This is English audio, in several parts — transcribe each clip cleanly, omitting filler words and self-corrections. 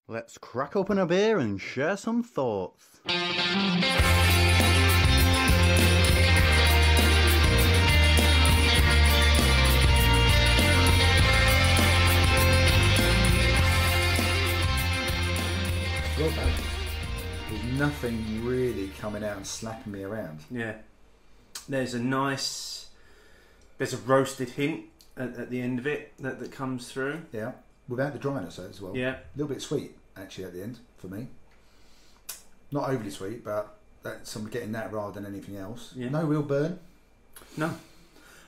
Let's crack open a beer and share some thoughts. Well done. There's nothing really coming out and slapping me around. Yeah. There's a roasted hint at the end of it that comes through. Yeah. Without the dryness as well. Yeah. A little bit sweet, actually, at the end, for me. Not overly sweet, but I'm getting that rather than anything else. Yeah. No real burn. No.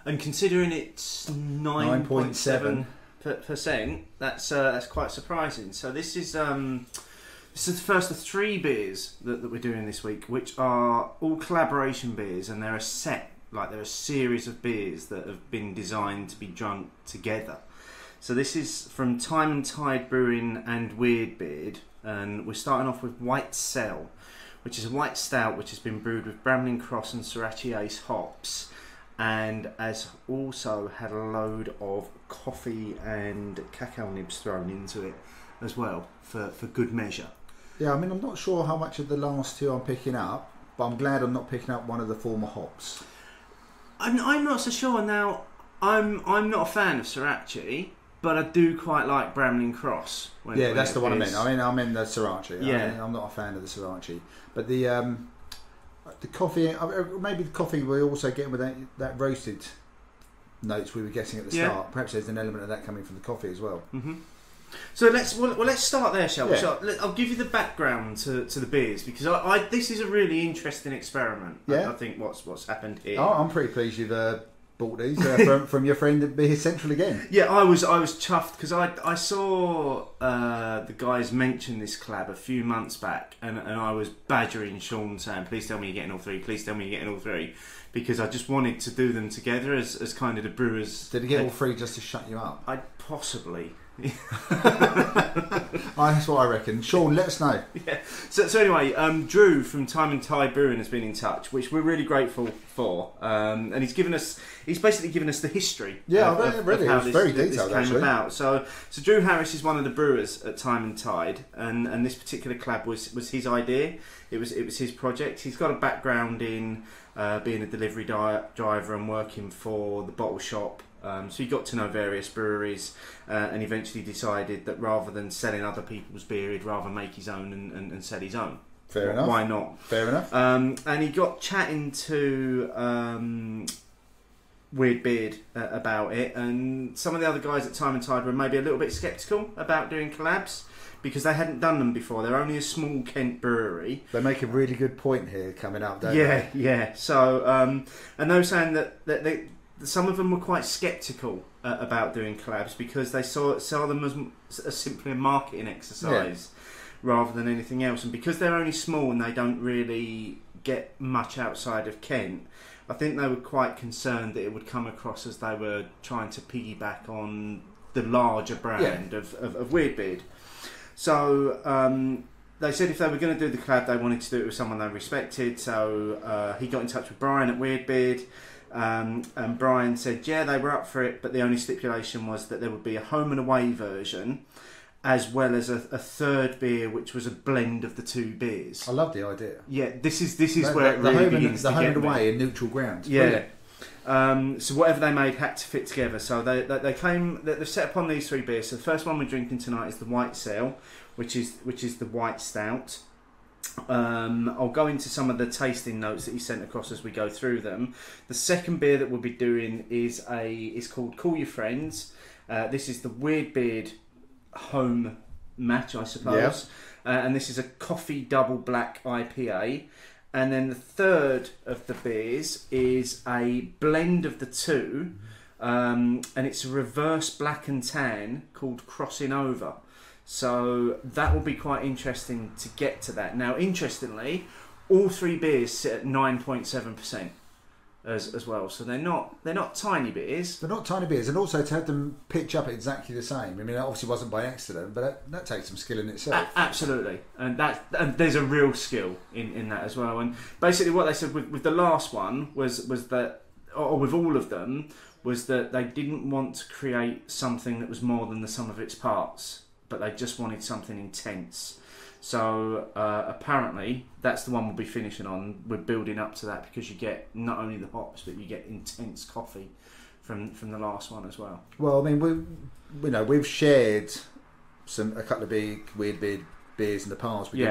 And considering it's 9.7%, that's quite surprising. So this is the first of 3 beers that we're doing this week, which are all collaboration beers, and they're a series of beers that have been designed to be drunk together. So this is from Time and Tide Brewing and Weirdbeard, and we're starting off with White Cell, which is a white stout which has been brewed with Bramlin Cross and Sriracha Ace hops, and has also had a load of coffee and cacao nibs thrown into it as well for good measure. Yeah, I mean, I'm not sure how much of the last two I'm picking up, but I'm glad I'm not picking up one of the former hops. I'm not so sure now. I'm not a fan of Sriracha, but I do quite like Bramlin Cross. Yeah, that's the one I meant. I mean the Sriracha. Yeah. I'm not a fan of the Sriracha, but the coffee, maybe the coffee we're also getting with that roasted notes we were getting at the start. Perhaps there's an element of that coming from the coffee as well. Mm-hmm. So let's start there, shall we? So I'll give you the background to the beers, because this is a really interesting experiment. Yeah. I think what's happened here. Oh, I'm pretty pleased you've bought these from your friend at Beer Central again. Yeah, I was chuffed because I saw the guys mention this collab a few months back, and I was badgering Sean saying, please tell me you're getting all 3, please tell me you're getting all 3, because I just wanted to do them together as kind of the brewers. Did he get all 3 just to shut you up? Possibly. That's what I reckon. Sean, let us know. Yeah. So anyway, Drew from Time and Tide Brewing has been in touch, which we're really grateful for, and he's basically given us the history. Yeah, of how this came about. So Drew Harris is one of the brewers at Time and Tide, and this particular collab was his idea. It was his project. He's got a background in being a delivery driver and working for the bottle shop. So he got to know various breweries and eventually decided that rather than selling other people's beer, he'd rather make his own and sell his own. Fair enough. Why not? Fair enough. And he got chatting to Weirdbeard about it, and some of the other guys at Time and Tide were maybe a little bit sceptical about doing collabs, because they hadn't done them before. They're only a small Kent brewery. They make a really good point here coming up, don't they? Yeah. So, and they were saying that some of them were quite sceptical about doing collabs, because they saw them as simply a marketing exercise rather than anything else. And because they're only small and they don't really get much outside of Kent, I think they were quite concerned that it would come across as they were trying to piggyback on the larger brand of Weirdbeard. So they said if they were going to do the collab, they wanted to do it with someone they respected. So he got in touch with Brian at Weirdbeard. And Brian said, yeah, they were up for it, but the only stipulation was that there would be a home and away version, as well as a third beer, which was a blend of the 2 beers. I love the idea. Yeah, this is where it really begins. The home and away in neutral ground. Yeah. So whatever they made had to fit together. So they've set upon these 3 beers. So the first one we're drinking tonight is the White Cell, which is the white stout. I'll go into some of the tasting notes that he sent across as we go through them. The second beer that we'll be doing is called Call Your Friends. This is the Weirdbeard home match, I suppose. Yeah. And this is a coffee double black IPA. And then the third of the beers is a blend of the 2, and it's a reverse black and tan called Crossing Over. So that will be quite interesting to get to that. Now, interestingly, all 3 beers sit at 9.7% as well. So they're not tiny beers. They're not tiny beers, and also to have them pitch up exactly the same. I mean, it obviously wasn't by accident, but that takes some skill in itself. Absolutely, and there's a real skill in that as well. And basically, what they said with the last one was that, or with all of them, was that they didn't want to create something that was more than the sum of its parts. but they just wanted something intense. So apparently that's the one we'll be finishing on. We're building up to that because you get not only the hops, but you get intense coffee from the last one as well. Well, I mean, we've shared a couple of big weird beers in the past. We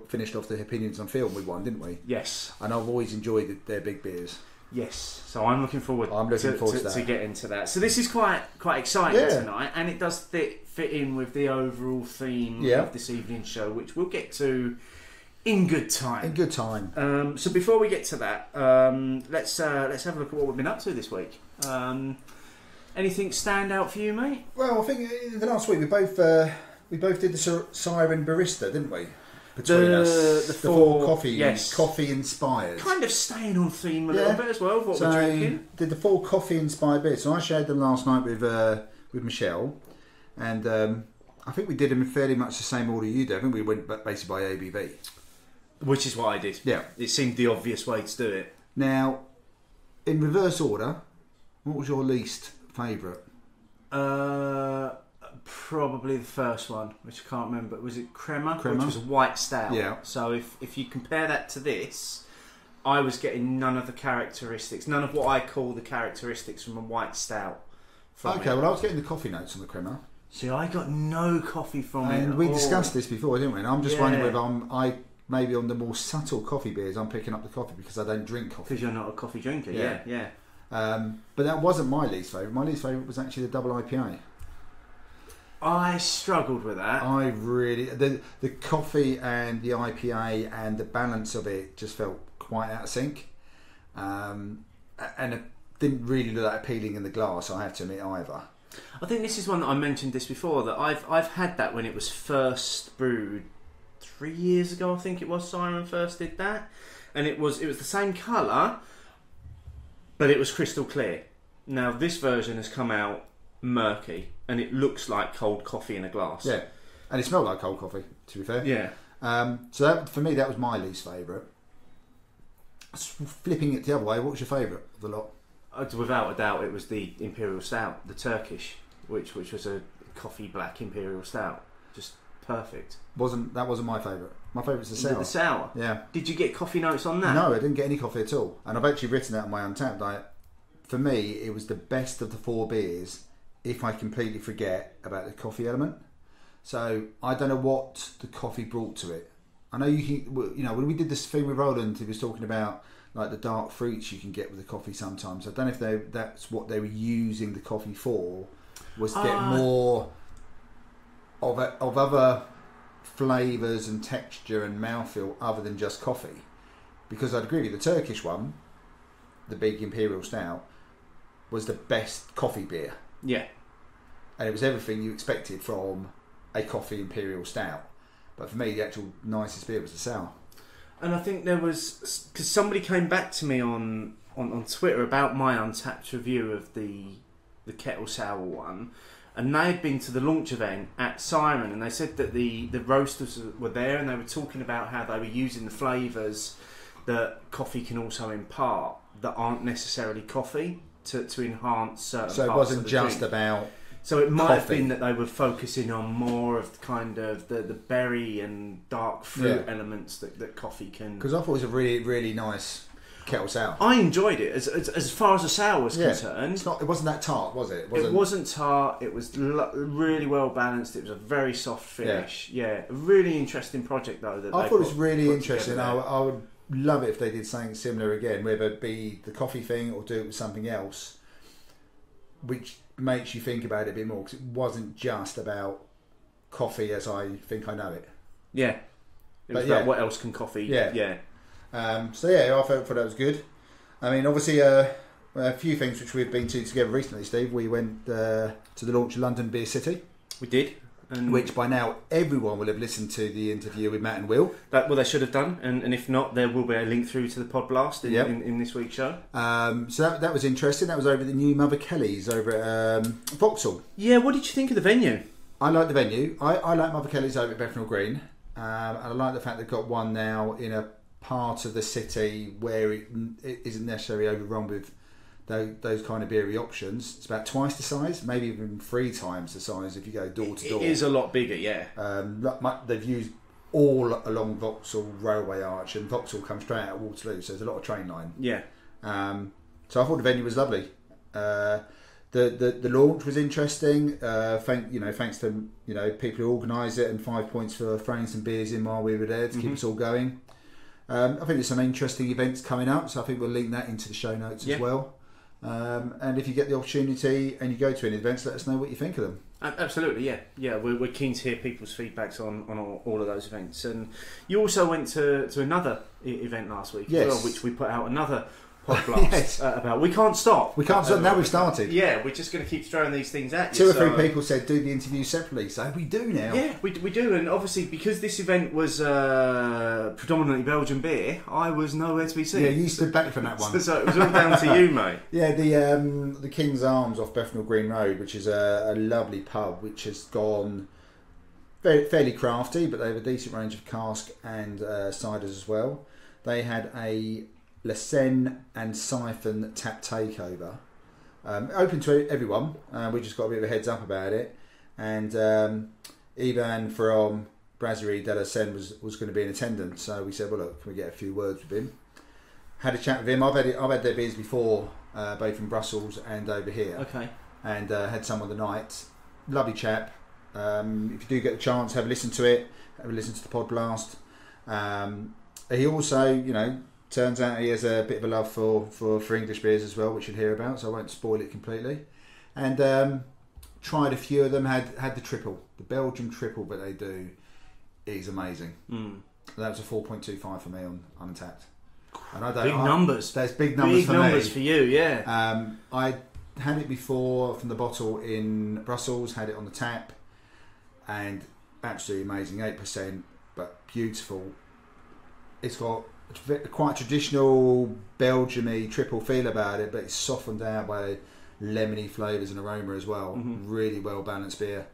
finished off the Hopinions on film with one, didn't we? Yes. And I've always enjoyed their big beers. Yes. So I'm looking forward. To get into that. So this is quite exciting tonight, and it does fit in with the overall theme of this evening's show, which we'll get to in good time. So before we get to that, let's have a look at what we've been up to this week. Anything stand out for you, mate? Well, I think the last week we both did the Siren Barista, didn't we? Between us, the four coffee inspired. Kind of staying on theme a little bit as well. What we're drinking. Did the 4 coffee inspired beers. So I shared them last night with Michelle, and I think we did them in fairly much the same order you did. I think we went basically by ABV, which is what I did. Yeah, it seemed the obvious way to do it. Now, in reverse order, what was your least favourite? Probably the first one, which I can't remember. Was it Crema? Which was a white stout. Yeah. So if you compare that to this, I was getting none of the characteristics, none of what I call the characteristics from a white stout. Okay, well I was getting the coffee notes on the Crema. See, I got no coffee from it. And we discussed this before, didn't we? And I'm just wondering whether maybe on the more subtle coffee beers, I'm picking up the coffee because I don't drink coffee. Because you're not a coffee drinker, yeah. But that wasn't my least favourite. My least favourite was actually the double IPA. I struggled with that. I really the coffee and the IPA and the balance of it just felt quite out of sync, and it didn't really look that appealing in the glass. I have to admit either. I think this is one that I mentioned this before, that I've had that when it was first brewed 3 years ago. I think it was Siren first did that, and it was the same colour, but it was crystal clear. Now this version has come out murky, and it looks like cold coffee in a glass. Yeah, and it smelled like cold coffee, to be fair. Yeah. So that, for me, that was my least favourite. Flipping it the other way, what was your favourite of the lot? Without a doubt, it was the Imperial Stout, the Turkish, which was a coffee black Imperial Stout. Just perfect. That wasn't my favourite. My favourite's the sour. The sour? Yeah. Did you get coffee notes on that? No, I didn't get any coffee at all. And I've actually written that on my Untapped diet. For me, it was the best of the 4 beers if I completely forget about the coffee element. So I don't know what the coffee brought to it. I know when we did this thing with Roland, he was talking about like the dark fruits you can get with the coffee sometimes. I don't know if that's what they were using the coffee for, was to get more of other flavours and texture and mouthfeel other than just coffee. Because I'd agree with you, the Turkish one, the big Imperial Stout, was the best coffee beer. Yeah. And it was everything you expected from a coffee Imperial Stout. But for me, the actual nicest beer was the sour. And I think there was... Because somebody came back to me on Twitter about my Untapped review of the Kettle Sour one. And they had been to the launch event at Siren, and they said that the roasters were there, and they were talking about how they were using the flavours that coffee can also impart that aren't necessarily coffee to enhance certain parts of the drink. So it wasn't just about... So it might have been that they were focusing on more of kind of the berry and dark fruit elements that coffee can... Because I thought it was a really, really nice kettle sour. I enjoyed it. As far as the sour was concerned... It wasn't that tart, was it? It wasn't tart. It was really well balanced. It was a very soft finish. Yeah. A really interesting project, though. I thought it was really interesting. I would love it if they did something similar again, whether it be the coffee thing or do it with something else, which makes you think about it a bit more, because it wasn't just about coffee as I think I know it. Yeah. It was about what else can coffee... Yeah. I thought that was good. I mean, obviously, a few things which we've been to together recently, Steve. We went to the launch of London Beer City. We did. And which by now everyone will have listened to the interview with Matt and Will. They should have done, and if not, there will be a link through to the pod blast in this week's show. So that was interesting. That was over the new Mother Kelly's over at Vauxhall. Yeah, what did you think of the venue? I like the venue. I like Mother Kelly's over at Bethnal Green, and I like the fact they've got one now in a part of the city where it isn't necessarily overrun with those kind of beery options. It's about twice the size, maybe even 3 times the size if you go door to door. It is a lot bigger, yeah. They've used all along Vauxhall Railway Arch, and Vauxhall comes straight out of Waterloo, so there's a lot of train line. Yeah. So I thought the venue was lovely. The launch was interesting. Thanks to people who organised it, and 5 points for throwing some beers in while we were there to keep us all going. I think there's some interesting events coming up, so I think we'll link that into the show notes as well. And if you get the opportunity and you go to any events, let us know what you think of them. Absolutely, yeah. We're keen to hear people's feedbacks on all of those events. And you also went to another event last week as well, which we put out another pod blast about. We can't stop. Now we've started. Yeah, we're just going to keep throwing these things at you. 2 or 3 people said do the interview separately, so we do now. Yeah, we do, and obviously because this event was predominantly Belgian beer, I was nowhere to be seen. Yeah, you stood back from that one. So it was all down to you, mate. Yeah, the King's Arms off Bethnal Green Road, which is a lovely pub, which has gone fairly crafty, but they have a decent range of cask and ciders as well. They had a Le Seine and Siphon tap takeover, open to everyone. We just got a bit of a heads up about it, and Ivan from Brasserie de la Seine was going to be in attendance, so we said, well, look, can we get a few words with him? Had a chat with him. I've had their beers before, both in Brussels and over here. Okay. And had some on the night. Lovely chap. If you do get the chance, have a listen to it. Have a listen to the pod blast. He also, turns out he has a bit of a love for English beers as well, which you'll hear about, so I won't spoil it completely. And tried a few of them, had the triple. The Belgian triple that they do is amazing. That was a 4.25 for me on Untapped. And big numbers. There's big numbers for me. Big numbers for you, yeah. I had it before from the bottle in Brussels, had it on the tap, and absolutely amazing. 8%, but beautiful. It's got quite a traditional Belgian-y triple feel about it, but it's softened out by lemony flavours and aroma as well. Really well balanced beer.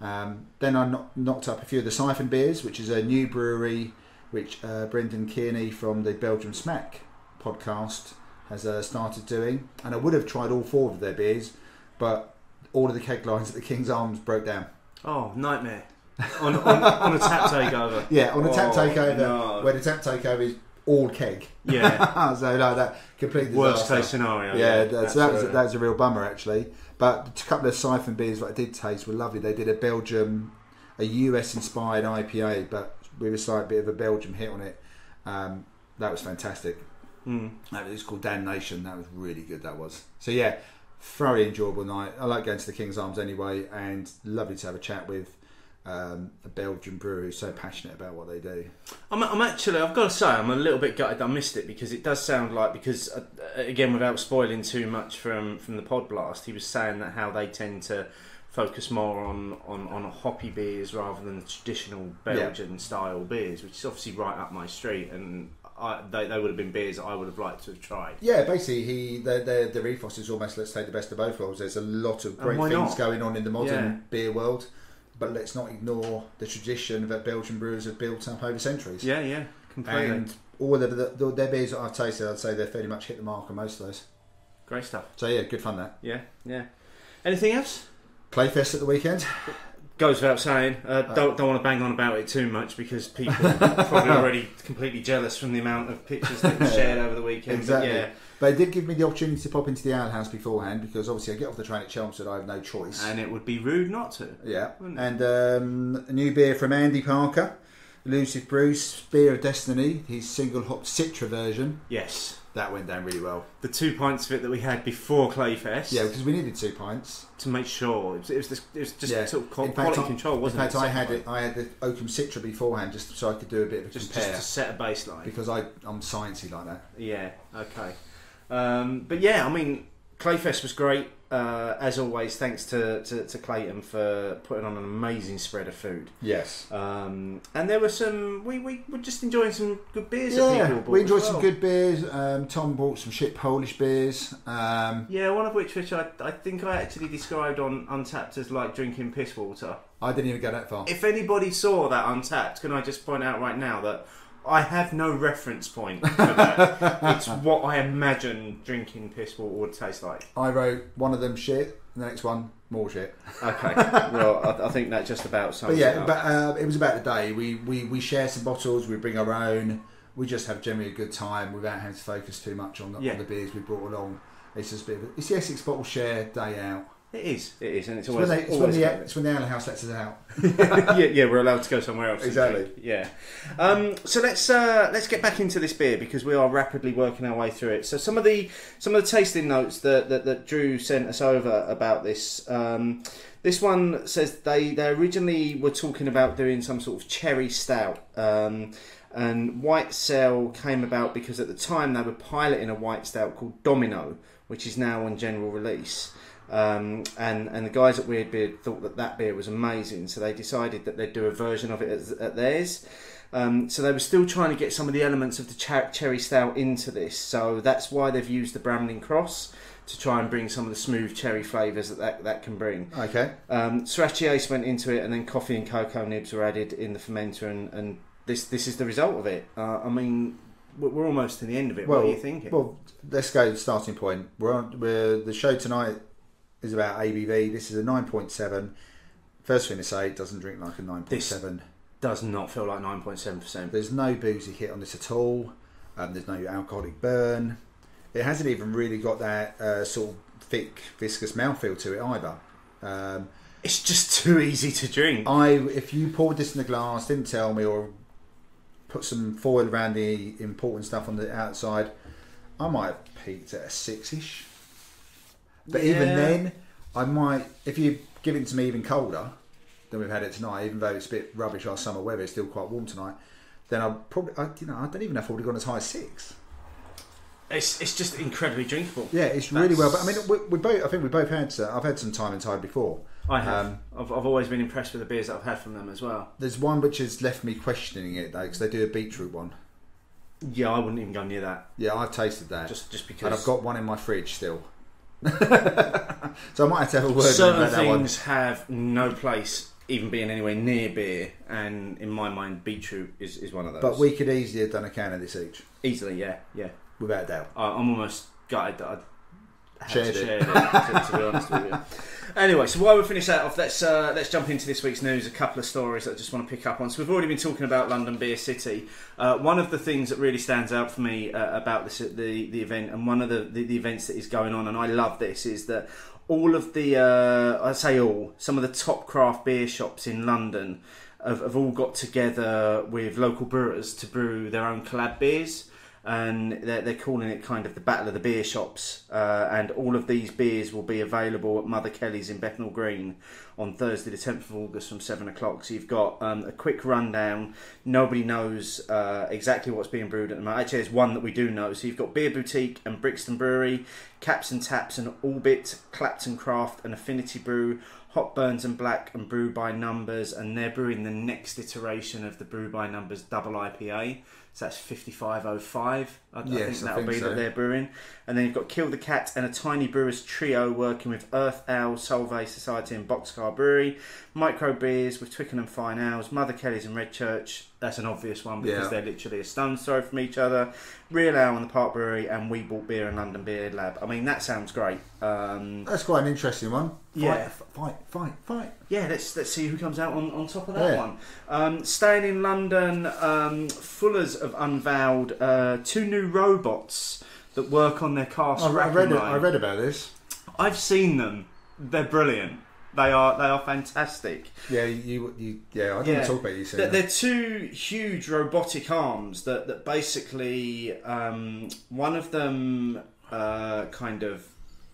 Then I knocked up a few of the Siphon beers, which is a new brewery which Brendan Kearney from the Belgium Smack podcast has started doing. And I would have tried all 4 of their beers, but all of the keg lines at the King's Arms broke down. Oh, nightmare. on a tap takeover. Yeah, on a tap takeover, where the tap takeover is all keg. Yeah. So like that, completely worst case scenario. Yeah, so that was a real bummer actually. But a couple of Siphon beers that I did taste were lovely. They did a US inspired IPA, but with a slight bit of a Belgium hit on it. That was fantastic. It was called Damnation. That was really good. That was. So yeah, thoroughly enjoyable night. I like going to the King's Arms anyway, and lovely to have a chat with a Belgian brewer who's so passionate about what they do. I'm actually, I've got to say, I'm a little bit gutted I missed it, because it does sound like, because again, without spoiling too much from the pod blast, he was saying that how they tend to focus more on hoppy beers rather than the traditional Belgian style beers, which is obviously right up my street, and they would have been beers that I would have liked to have tried. Yeah, basically the ethos is almost, let's take the best of both worlds. There's a lot of great things going on in the modern beer world, but let's not ignore the tradition that Belgian brewers have built up over centuries. Yeah, completely. And all their beers that I've tasted, I'd say they've fairly much hit the mark on most of those. Great stuff. So yeah, good fun that. Yeah. Anything else? Playfest at the weekend. Goes without saying. Don't want to bang on about it too much, because people are probably already completely jealous from the amount of pictures that were shared over the weekend. Exactly. But it did give me the opportunity to pop into the Ale House beforehand, because obviously I get off the train at Chelmsford, I have no choice. And it would be rude not to. Yeah. And a new beer from Andy Parker, Elusive Bruce, Beer of Destiny, his single hop Citra version. Yes. That went down really well. The 2 pints of it that we had before Clayfest. Yeah, because we needed 2 pints to make sure it was just sort of quality control, wasn't it? In fact, I had the Oakham Citra beforehand, just so I could do a bit of a compare. Just to set a baseline. Because I'm sciencey like that. Yeah. Okay. But yeah, I mean, Clayfest was great. As always, thanks to Clayton for putting on an amazing spread of food. Yes. And there were some. We were just enjoying some good beers. Yeah, that people bought we enjoyed some good beers. Tom bought some shit Polish beers. Yeah, one of which I think I actually described on Untapped as like drinking piss water. I didn't even go that far. If anybody saw that Untapped, can I just point out right now that I have no reference point for that. It's what I imagine drinking piss water would taste like. I wrote one of them shit, and the next one more shit. Okay, well, I think that just about sums it up. But it was about the day. We share some bottles. We bring our own. We just have generally a good time without having to focus too much on the beers we brought along. It's just a bit of it's the Essex bottle share day out. It is, and it's when the ale house lets us out. yeah, we're allowed to go somewhere else. Exactly. Yeah. So let's get back into this beer because we are rapidly working our way through it. So some of the tasting notes that Drew sent us over about this. This one says they originally were talking about doing some sort of cherry stout. And White Cell came about because at the time they were piloting a white stout called Domino, which is now on general release. And the guys at Weird Beard thought that beer was amazing, so they decided that they'd do a version of it at theirs. So they were still trying to get some of the elements of the cherry stout into this, so that's why they've used the Bramlin Cross to try and bring some of the smooth cherry flavours that can bring. Okay. Sriracha Ace went into it, and then coffee and cocoa nibs were added in the fermenter, and this is the result of it. I mean, we're almost to the end of it. What are you thinking? Well, let's go to the starting point. The show tonight is about ABV. This is a 9.7. First thing to say, it doesn't drink like a 9.7. This does not feel like 9.7%. There's no boozy hit on this at all. There's no alcoholic burn. It hasn't even really got that sort of thick, viscous mouthfeel to it either. It's just too easy to drink. If you poured this in the glass, didn't tell me, or put some foil around the important stuff on the outside, I might have peaked at a 6-ish. But even then, I might, if you give it to me even colder than we've had it tonight, even though it's a bit rubbish our summer weather, it's still quite warm tonight, then I don't even know if I would have gone as high as 6. It's just incredibly drinkable. Yeah, it's really well. But I mean, we both. I think we both had. I've had some Time and Tide before. I have. I've always been impressed with the beers that I've had from them as well. There's one which has left me questioning it though, because they do a beetroot one. Yeah, I wouldn't even go near that. Yeah, I've tasted that. Just because. And I've got one in my fridge still. So I might have to have a word. Certain about that one. things have no place even being anywhere near beer, and in my mind, beetroot is one of those. But we could easily have done a can of this each. Easily, yeah. Without a doubt. I'm almost gutted that I had Shared to it. share it, to be honest with you. Anyway, so while we finish that off, let's jump into this week's news. A couple of stories that I just want to pick up on. So we've already been talking about London Beer City. One of the things that really stands out for me about the event, and one of the events that is going on, and I love this, is that all of some of the top craft beer shops in London have all got together with local brewers to brew their own collab beers. And they're calling it kind of the Battle of the Beer Shops, and all of these beers will be available at Mother Kelly's in Bethnal Green on Thursday the 10th of August from 7 o'clock. So you've got a quick rundown. Nobody knows exactly what's being brewed at the moment. Actually, there's one that we do know. So you've got Beer Boutique and Brixton Brewery, Caps and Taps and Orbit, Clapton Craft and Affinity Brew, Hot Burns and Black and Brew by Numbers, and they're brewing the next iteration of the Brew by Numbers double IPA. So that's 5505. I think that'll be that they're brewing. And then you've got Kill the Cat and a Tiny Brewers Trio working with Earth Owl, Solvay Society and Boxcar Brewery. Micro Beers with Twickenham Fine Ales, Mother Kelly's and Red Church. That's an obvious one because they're literally a stone's throw from each other. Real Ale and the Park Brewery, and We Bought Beer and London Beer Lab. I mean, that sounds great. That's quite an interesting one. Fight. Yeah, let's see who comes out on top of that one. Staying in London, Fuller's have unveiled 2 new robots that work on their cask racking line. I read about this. I've seen them. They're brilliant. They are fantastic. Yeah, I don't want to talk about you saying that. They're 2 huge robotic arms that basically one of them kind of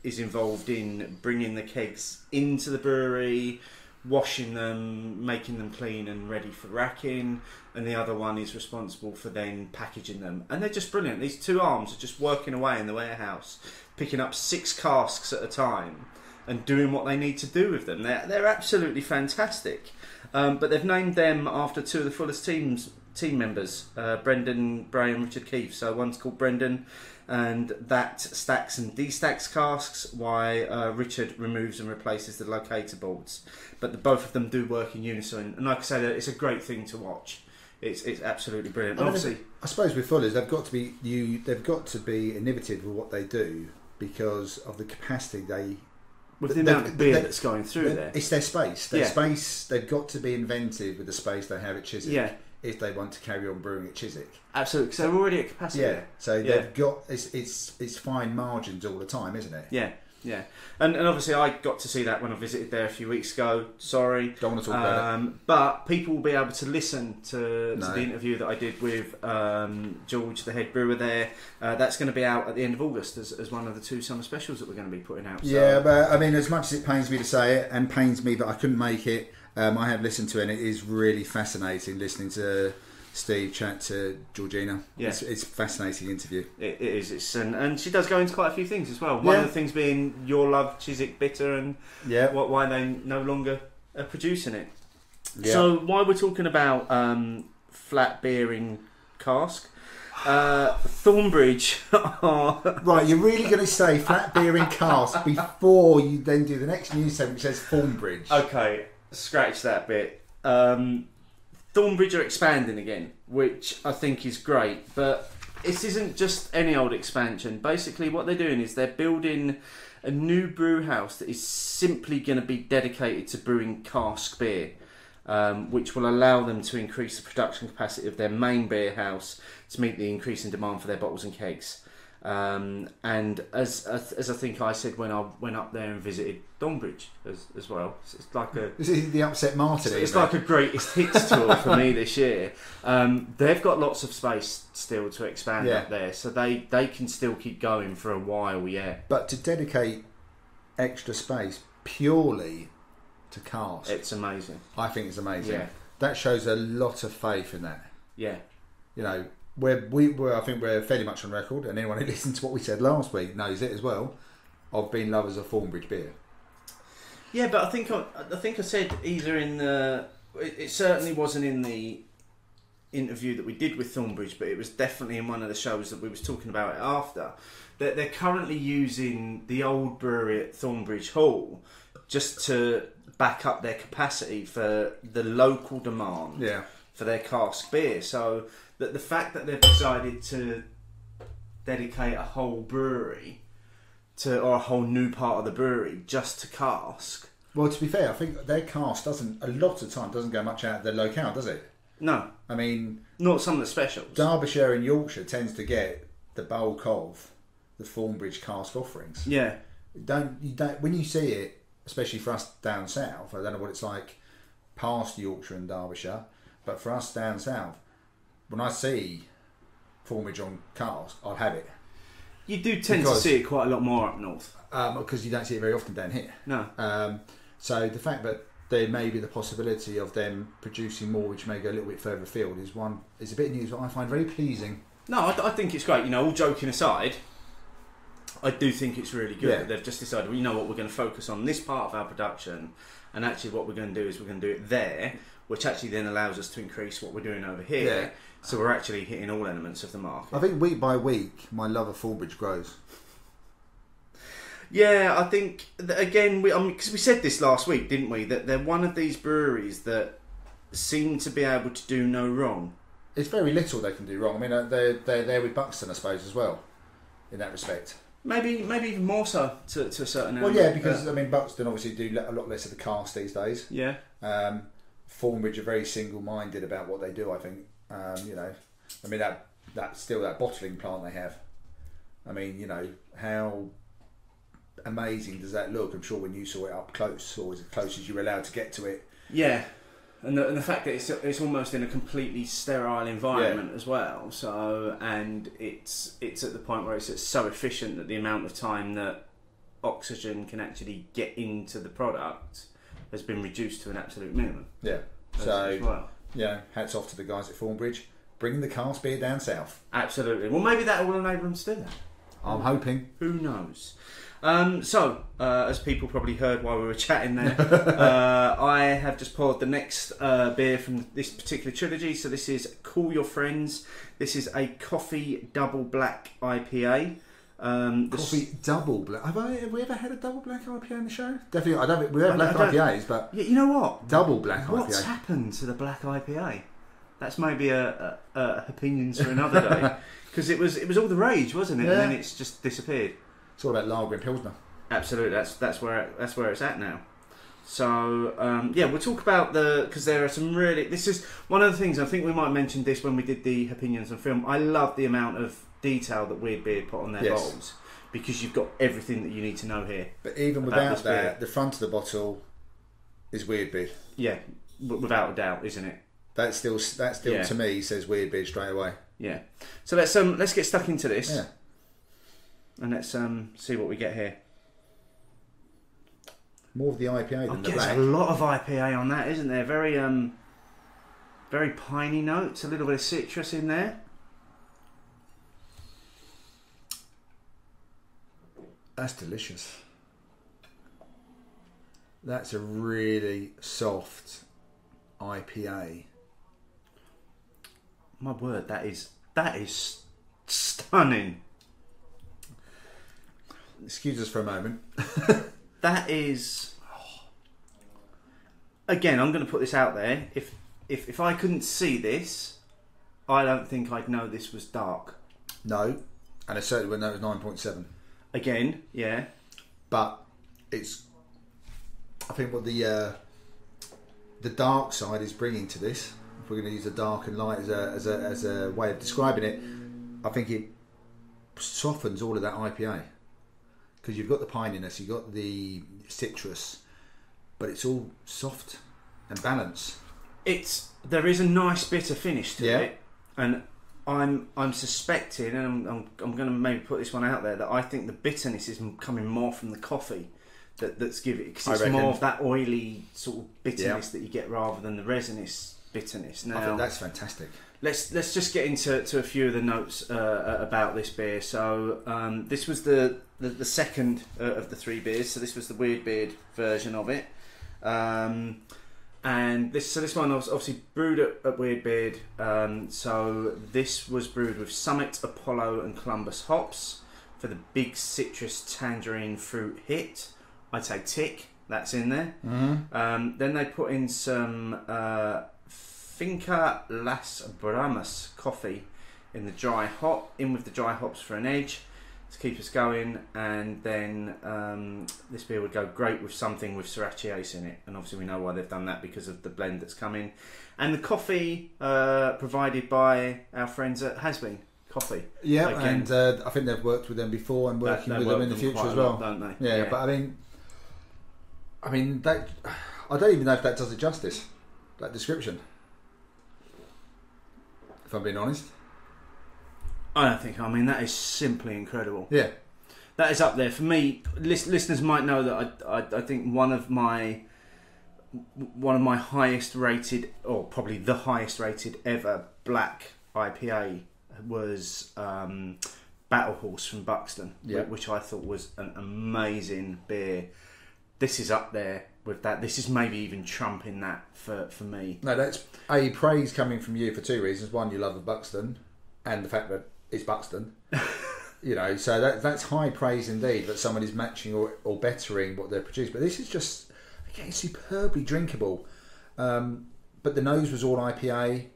is involved in bringing the kegs into the brewery, washing them, making them clean and ready for racking, and the other one is responsible for then packaging them. And they're just brilliant. These 2 arms are just working away in the warehouse, picking up 6 casks at a time and doing what they need to do with them. They're absolutely fantastic. But they've named them after 2 of the Fuller's team members, Brendan Bray and Richard Keefe. So one's called Brendan, and that stacks and destacks casks, while Richard removes and replaces the locator boards. But both of them do work in unison, and like I said, it's a great thing to watch. It's absolutely brilliant. I mean, Obviously, I suppose with Fuller's, they've got to be innovative with what they do because of the capacity they. with the amount of beer that's going through there, it's their space. Their Yeah. space. They've got to be inventive with the space they have at Chiswick. Yeah. If they want to carry on brewing at Chiswick. absolutely. So they're already at capacity. Yeah. So Yeah. they've got it's fine margins all the time, isn't it? Yeah, yeah, and obviously I got to see that when I visited there a few weeks ago. Sorry, Don't want to talk about it. but people will be able to listen to No. the interview that I did with George, the head brewer there. That's going to be out at the end of August as one of the 2 summer specials that we're going to be putting out. So. Yeah, but I mean, as much as it pains me to say it, and pains me that I couldn't make it, I have listened to it, and it is really fascinating listening to Steve chat to Georgina. Yeah. It's a fascinating interview. It is. It's and she does go into quite a few things as well. One Yeah. of the things being your love Chiswick bitter and Yeah. why they no longer are producing it. Yeah. So while we're talking about flat beering cask, Thornbridge are Right, you're really going to say flat beer in cask before you then do the next news segment which says Thornbridge. okay. Scratch that bit. Thornbridge are expanding again, which I think is great, but this isn't just any old expansion. Basically, what they're doing is they're building a new brew house that is simply going to be dedicated to brewing cask beer, which will allow them to increase the production capacity of their main beer house to meet the increasing demand for their bottles and kegs. And as I think I said when I went up there and visited Thornbridge as well, it's like a This is the upset martyr. it's like a greatest hits tour for me this year. They've got lots of space still to expand Yeah. up there, so they can still keep going for a while. Yeah, But to dedicate extra space purely to cask, it's amazing. I think it's amazing. Yeah. That shows a lot of faith in that. Yeah, You know, I think we're fairly much on record, and anyone who listened to what we said last week knows it as well, of being lovers of Thornbridge beer. yeah, but I think I said either in the it certainly wasn't in the interview that we did with Thornbridge, but it was definitely in one of the shows that we was talking about it after. That they're currently using the old brewery at Thornbridge Hall just to back up their capacity for the local demand Yeah. for their cask beer. So that the fact that they've decided to dedicate a whole brewery or a whole new part of the brewery just to cask. Well, to be fair, I think their cask a lot of time doesn't go much out of their locale, does it? No, I mean, not some of the specials. Derbyshire and Yorkshire tends to get the bulk of the Thornbridge cask offerings. Yeah, You don't when you see it, especially for us down south. I don't know what it's like past Yorkshire and Derbyshire, but for us down south, when I see Thornbridge on cask, I'll have it. you do tend to see it quite a lot more up north. Because you don't see it very often down here. No. So the fact that there may be the possibility of them producing more, which may go a little bit further afield, is a bit of news that I find very pleasing. No, I think it's great. You know, all joking aside, I do think it's really good Yeah. that they've just decided, well, you know what, we're going to focus on this part of our production, and actually what we're going to do is we're going to do it there, which actually then allows us to increase what we're doing over here. Yeah. So we're actually hitting all elements of the market. I think week by week, my love of Thornbridge grows. Yeah, I think that again, because we said this last week, didn't we? That they're one of these breweries that seem to be able to do no wrong. It's very little they can do wrong. I mean, they're there with Buxton, I suppose, as well, in that respect. Maybe even more so to a certain Well, element. yeah, because I mean, Buxton obviously do a lot less of the cast these days. Yeah. Thornbridge are very single-minded about what they do. I think, you know, I mean that's still that bottling plant they have. I mean, you know, how amazing does that look? I'm sure when you saw it up close, or as close as you were allowed to get to it. Yeah, and the fact that it's almost in a completely sterile environment as well. So, and it's at the point where it's so efficient that the amount of time that oxygen can actually get into the product has been reduced to an absolute minimum. Yeah. As well. Yeah, hats off to the guys at Thornbridge, bringing the cask beer down south. Absolutely. Well, maybe that will enable them to do that. I'm hoping. Who knows? As people probably heard while we were chatting there, I have just poured the next beer from this particular trilogy. So this is Call Your Friends. This is a coffee double black IPA. Coffee double black. Have we ever had a double black IPA in the show? Definitely. We've had black IPAs, but Yeah, you know what? double black What's IPA. happened to the black IPA? That's maybe a opinions for another day, because it was all the rage, wasn't it? Yeah. And then it's just disappeared. It's all about lager and pilsner. Absolutely, that's where it's at now. So yeah, we'll talk about because there are some really. This is one of the things I think we might have mentioned this when we did the opinions on film. I love the amount of detail that Weird Beard put on their bottles, because you've got everything that you need to know here. But even without that, the front of the bottle is Weird Beard. Yeah, without a doubt, isn't it? That still to me says Weird Beard straight away. Yeah. So let's get stuck into this. Yeah. And let's see what we get here. More of the IPA than the black. There's a lot of IPA on that, isn't there? Very very piney notes, a little bit of citrus in there. That's delicious. That's a really soft IPA. My word, that is stunning. Excuse us for a moment. That is. Again, I'm going to put this out there. If I couldn't see this, I don't think I'd know this was dark. No, and I certainly wouldn't know it was 9.7. Again, yeah. But it's. I think what the dark side is bringing to this. If we're going to use the dark and light as a way of describing it, I think it softens all of that IPA. Because you've got the pininess, you've got the citrus, but it's all soft and balanced. There is a nice bitter finish to it, and I'm suspecting, and I'm going to maybe put this one out there, that I think the bitterness is coming more from the coffee that's giving it, because it's more of that oily sort of bitterness that you get rather than the resinous bitterness. Now, I think that's fantastic. Let's just get into a few of the notes about this beer. So this was the second of the three beers. So this was the Weird Beard version of it, and this one was obviously brewed at Weird Beard. So this was brewed with Summit, Apollo, and Columbus hops for the big citrus tangerine fruit hit. I'd say tick. That's in there. Mm-hmm. Then they put in some Finca Las Brahmas coffee in the dry hop, with the dry hops for an edge to keep us going, and then this beer would go great with something with Sriracha Ace in it, and obviously we know why they've done that, because of the blend that's coming, and the coffee provided by our friends at Has Been Coffee. Yeah, again, and I think they've worked with them before and working with them in the future as well, don't they? Yeah, but I mean that, I don't even know if that does it justice, that description. If I'm being honest, I don't think. I mean, that is simply incredible. Yeah, that is up there for me. Listeners might know that I think one of my highest rated, or probably the highest rated ever black IPA was Battle Horse from Buxton, which I thought was an amazing beer. This is up there with that. This is maybe even trumping that for me. No, that's a praise coming from you for two reasons. One, you love the Buxton, and the fact that it's Buxton. So that's high praise indeed, that someone is matching or bettering what they're producing. But this is just, again, superbly drinkable. But the nose was all IPA,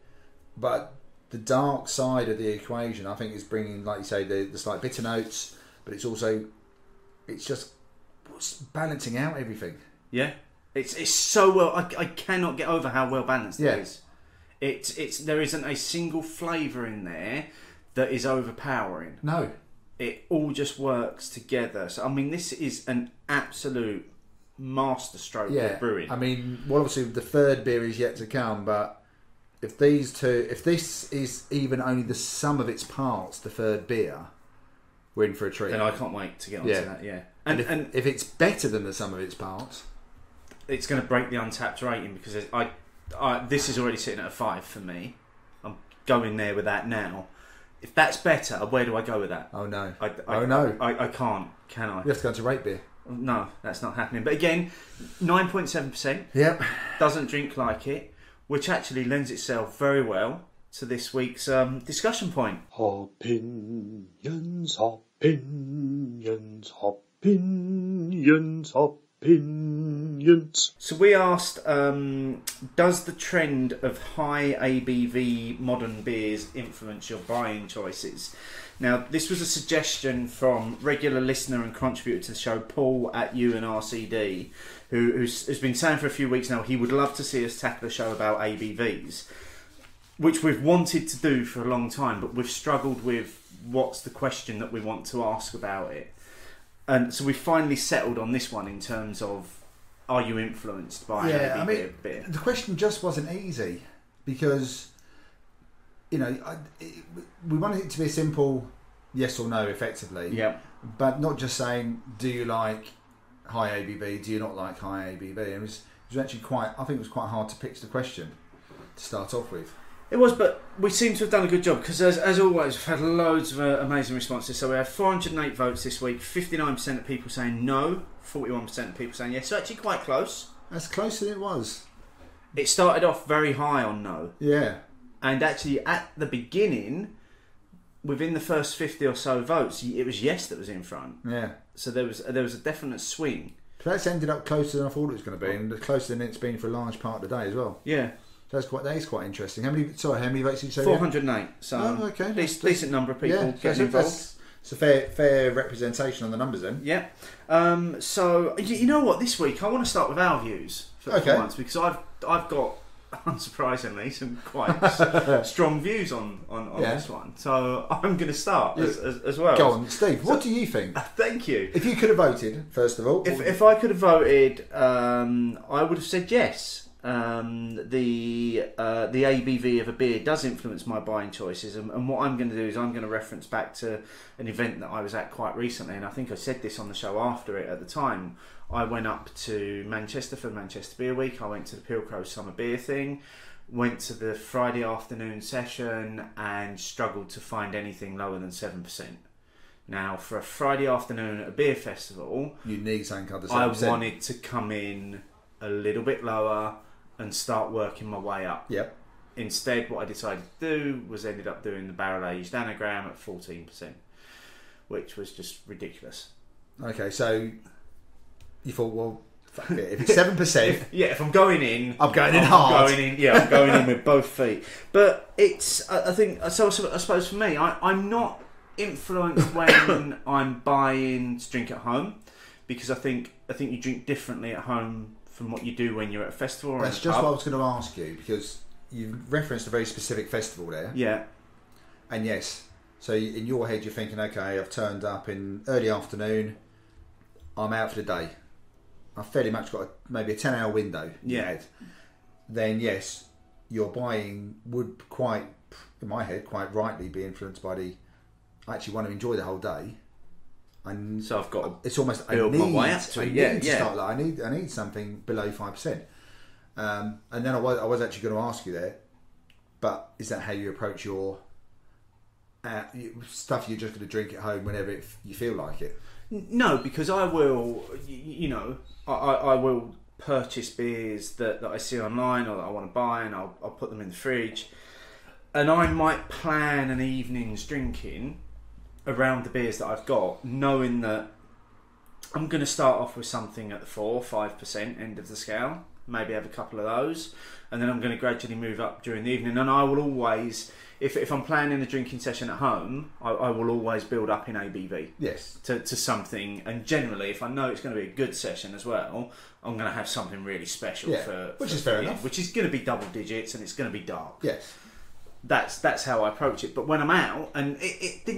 but the dark side of the equation, I think, is bringing, like you say, the slight bitter notes, but it's just balancing out everything. Yeah, it's so well. I cannot get over how well balanced it is. There isn't a single flavour in there that is overpowering. No, it all just works together. So I mean, this is an absolute masterstroke of brewing. I mean, well, obviously the third beer is yet to come, but if this is even only the sum of its parts, the third beer, we're in for a treat. And I can't wait to get onto that. Yeah, and if it's better than the sum of its parts, it's going to break the Untapped rating, because this is already sitting at a 5 for me. I'm going there with that now. If that's better, where do I go with that? Oh no! I can't. Can I? You have to go into rate beer. No, that's not happening. But again, 9.7%. Yep. Doesn't drink like it, which actually lends itself very well to this week's discussion point. Opinions, opinions, opinions, Hopinions. So we asked, does the trend of high ABV modern beers influence your buying choices? Now, this was a suggestion from regular listener and contributor to the show, Paul at UNRCD, who's been saying for a few weeks now he would love to see us tackle a show about ABVs, which we've wanted to do for a long time, but we've struggled with what's the question that we want to ask about it. And so we finally settled on this one in terms of, are you influenced by ABV a bit? The question just wasn't easy because, we wanted it to be a simple yes or no, effectively. Yeah. But not just saying, do you like high ABV? Do you not like high ABV? It was actually I think it was quite hard to pitch the question to start off with. It was, but we seem to have done a good job because, as always, we've had loads of amazing responses. So we had 408 votes this week, 59% of people saying no, 41% of people saying yes. So actually quite close. That's closer than it was. It started off very high on no. Yeah. And actually, at the beginning, within the first 50 or so votes, it was yes that was in front. Yeah. So there was a definite swing. But that's ended up closer than I thought it was going to be, and closer than it's been for a large part of the day as well. Yeah. That is quite interesting. How many votes did you say? 408. So okay. Decent number of people getting involved. It's a fair representation on the numbers then. Yeah. So you know what? This week I want to start with our views for once because I've got unsurprisingly some quite strong views on this one. So I'm going to start as well. Go on, Steve. What do you think? Thank you. If you could have voted, first of all, if I could have voted, I would have said yes. The ABV of a beer does influence my buying choices, and what I'm going to do is I'm going to reference back to an event that I was at quite recently, and I think I said this on the show after it. At the time, I went up to Manchester for Manchester Beer Week. I went to the Pilcrow Summer Beer thing, went to the Friday afternoon session, and struggled to find anything lower than 7%. Now, for a Friday afternoon at a beer festival, you need something under 7%. I wanted to come in a little bit lower and start working my way up. Yep. Instead, what I decided to do was ended up doing the barrel-aged anagram at 14%, which was just ridiculous. Okay, so you thought, well, fuck it. If it's 7%... if I'm going in... I'm going in hard. I'm going in with both feet. But it's, I think, so I suppose for me, I'm not influenced when I'm buying to drink at home, because I think you drink differently at home from what you do when you're at a festival or That's just what I was going to ask you, because you referenced a very specific festival there. Yeah. And yes, so in your head you're thinking, okay, I've turned up in early afternoon, I'm out for the day. I've fairly much got maybe a 10-hour window in your head. Then yes, your buying would quite, in my head, quite rightly be influenced by I actually want to enjoy the whole day. So I've got to it's almost build my way up to it. Start like I need something below 5%. And then I was actually going to ask you there, but is that how you approach your stuff? You're just going to drink at home whenever you feel like it? No, because I will. I will purchase beers that I see online or that I want to buy, and I'll put them in the fridge, and I might plan an evening's drinking around the beers that I've got, knowing that I'm going to start off with something at the 4 or 5% end of the scale, maybe have a couple of those, and then I'm going to gradually move up during the evening. And I will always, if I'm planning a drinking session at home, I will always build up in ABV. Yes. To something, and generally, if I know it's going to be a good session as well, I'm going to have something really special which is fair enough. Which is going to be double digits, and it's going to be dark. Yes. That's how I approach it. But when I'm out, and it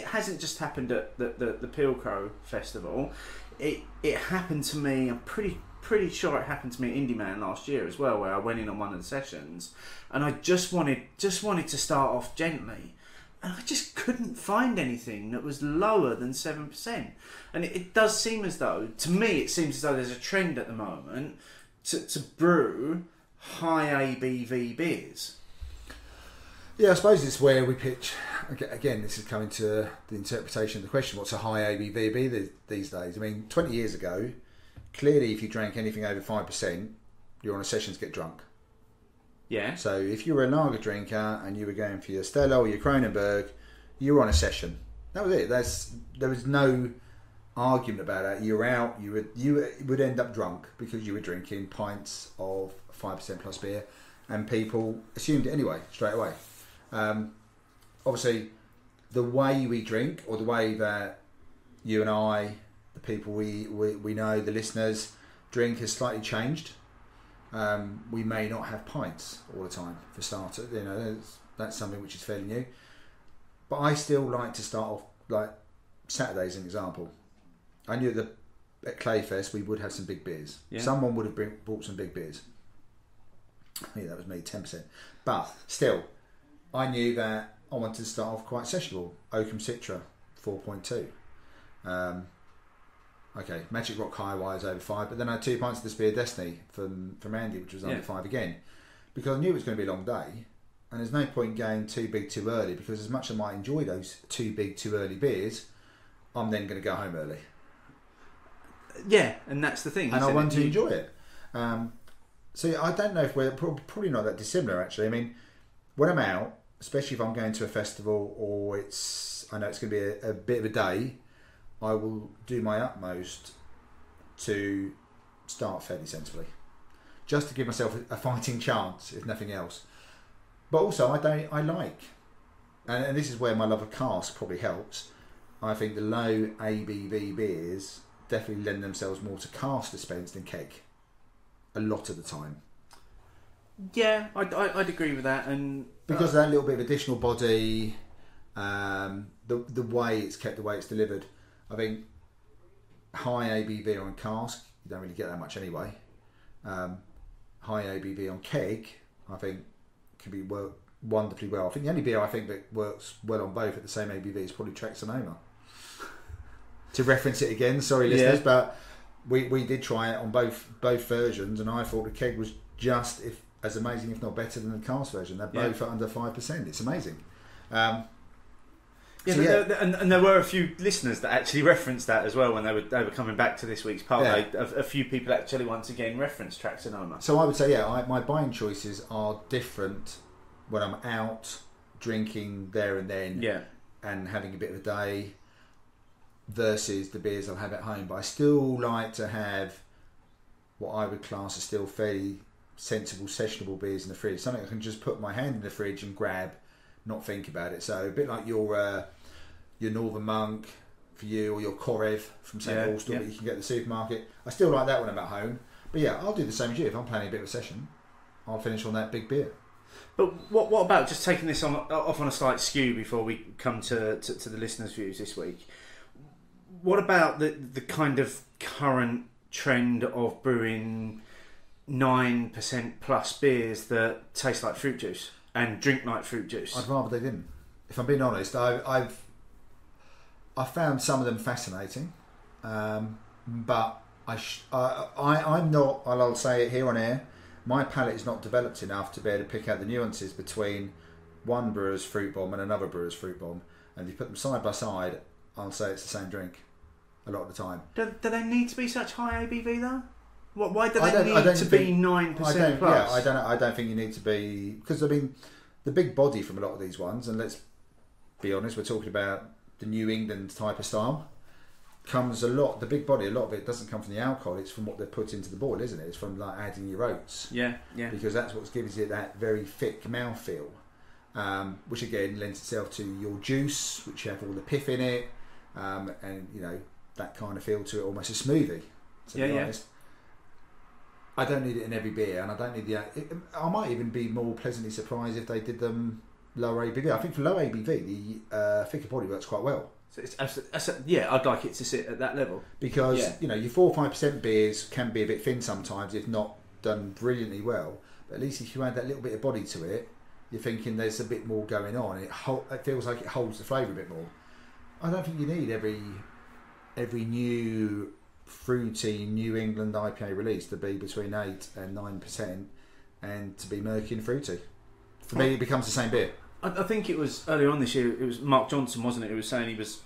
hasn't just happened at the Pilcrow Festival. It happened to me. I'm pretty sure it happened to me at Indie Man last year as well, where I went in on one of the sessions, and I just wanted to start off gently, and I just couldn't find anything that was lower than 7%. And it does seem as though, to me, it seems as though there's a trend at the moment to brew high ABV beers. Yeah, I suppose it's where we pitch. Again, this is coming to the interpretation of the question: what's a high ABV beer these days? I mean, 20 years ago, clearly, if you drank anything over 5%, you're on a session to get drunk. Yeah. So if you were a lager drinker and you were going for your Stella or your Kronenberg, you were on a session. That was it. There was no argument about it. You're out. You would end up drunk because you were drinking pints of 5% plus beer, and people assumed it anyway, straight away. Obviously, the way we drink, or the way that you and I, the people we know, the listeners, drink has slightly changed. We may not have pints all the time for starters. You know, that's something which is fairly new. But I still like to start off, like Saturdays, an example. I knew that at Clayfest we would have some big beers. Yeah. Someone would have brought some big beers. Yeah, that was me, 10%. But still, I knew that I wanted to start off quite sessionable. Oakham Citra, 4.2. Okay, Magic Rock High Wires over 5, but then I had 2 pints of the Spear Destiny from Andy, which was under 5 again, because I knew it was going to be a long day, and there's no point going too big too early, because as much as I might enjoy those too big too early beers, I'm then going to go home early. Yeah, and that's the thing. And I want to enjoy it. So I don't know if we're probably not that dissimilar, actually. I mean, when I'm out, especially if I'm going to a festival or I know it's going to be a bit of a day, I will do my utmost to start fairly sensibly, just to give myself a fighting chance, if nothing else. But also, I like, and this is where my love of cask probably helps. I think the low ABV beers definitely lend themselves more to cask dispense than keg, a lot of the time. Yeah, I'd agree with that, and because of that little bit of additional body, the way it's kept, the way it's delivered. I think high ABV on cask, you don't really get that much anyway. High ABV on keg, I think, can be work wonderfully well. I think the only beer I think that works well on both at the same ABV is probably Trek Sonoma. To reference it again, sorry listeners, but we did try it on both versions, and I thought the keg was just as amazing, if not better, than the cask version. They're both at under 5%. It's amazing. And there were a few listeners that actually referenced that as well when they were coming back to this week's poll. Yeah. A few people actually once again referenced Trek Sonoma. So I would say, my buying choices are different when I'm out drinking there and then, and having a bit of a day, versus the beers I'll have at home. But I still like to have what I would class as still fairly sensible, sessionable beers in the fridge. Something I can just put my hand in the fridge and grab, not think about it. So a bit like your Northern Monk for you, or your Korev from St. Austell that you can get at the supermarket. I still like that when I'm at home. But I'll do the same as you. If I'm planning a bit of a session, I'll finish on that big beer. But what about just taking this off on a slight skew before we come to the listeners' views this week? What about the kind of current trend of brewing 9% plus beers that taste like fruit juice and drink like fruit juice? I'd rather they didn't. If I'm being honest, I found some of them fascinating, but I'm not. I'll say it here on air. My palate is not developed enough to be able to pick out the nuances between one brewer's fruit bomb and another brewer's fruit bomb. And if you put them side by side, I'll say it's the same drink a lot of the time. Do they need to be such high ABV though? Why do they need to be 9% plus? Yeah, I don't think you need to be, because I mean, the big body from a lot of these ones, and let's be honest, we're talking about the New England type of style, comes a lot. The big body, a lot of it doesn't come from the alcohol; it's from what they put into the boil, isn't it? It's from like adding your oats. Yeah. Because that's what gives it that very thick mouthfeel, which again lends itself to your juice, which you have all the pith in it, and you know that kind of feel to it, almost a smoothie. To be honest. I don't need it in every beer, and I don't need I might even be more pleasantly surprised if they did them lower ABV. I think for low ABV, the thicker body works quite well. So I'd like it to sit at that level, because you know your 4 or 5% beers can be a bit thin sometimes if not done brilliantly well. But at least if you add that little bit of body to it, you're thinking there's a bit more going on. It feels like it holds the flavour a bit more. I don't think you need every new fruity New England IPA release to be between 8 and 9% and to be murky and fruity. For me, it becomes the same beer. I think it was earlier on this year. It was Mark Johnson, wasn't it? Who was saying he was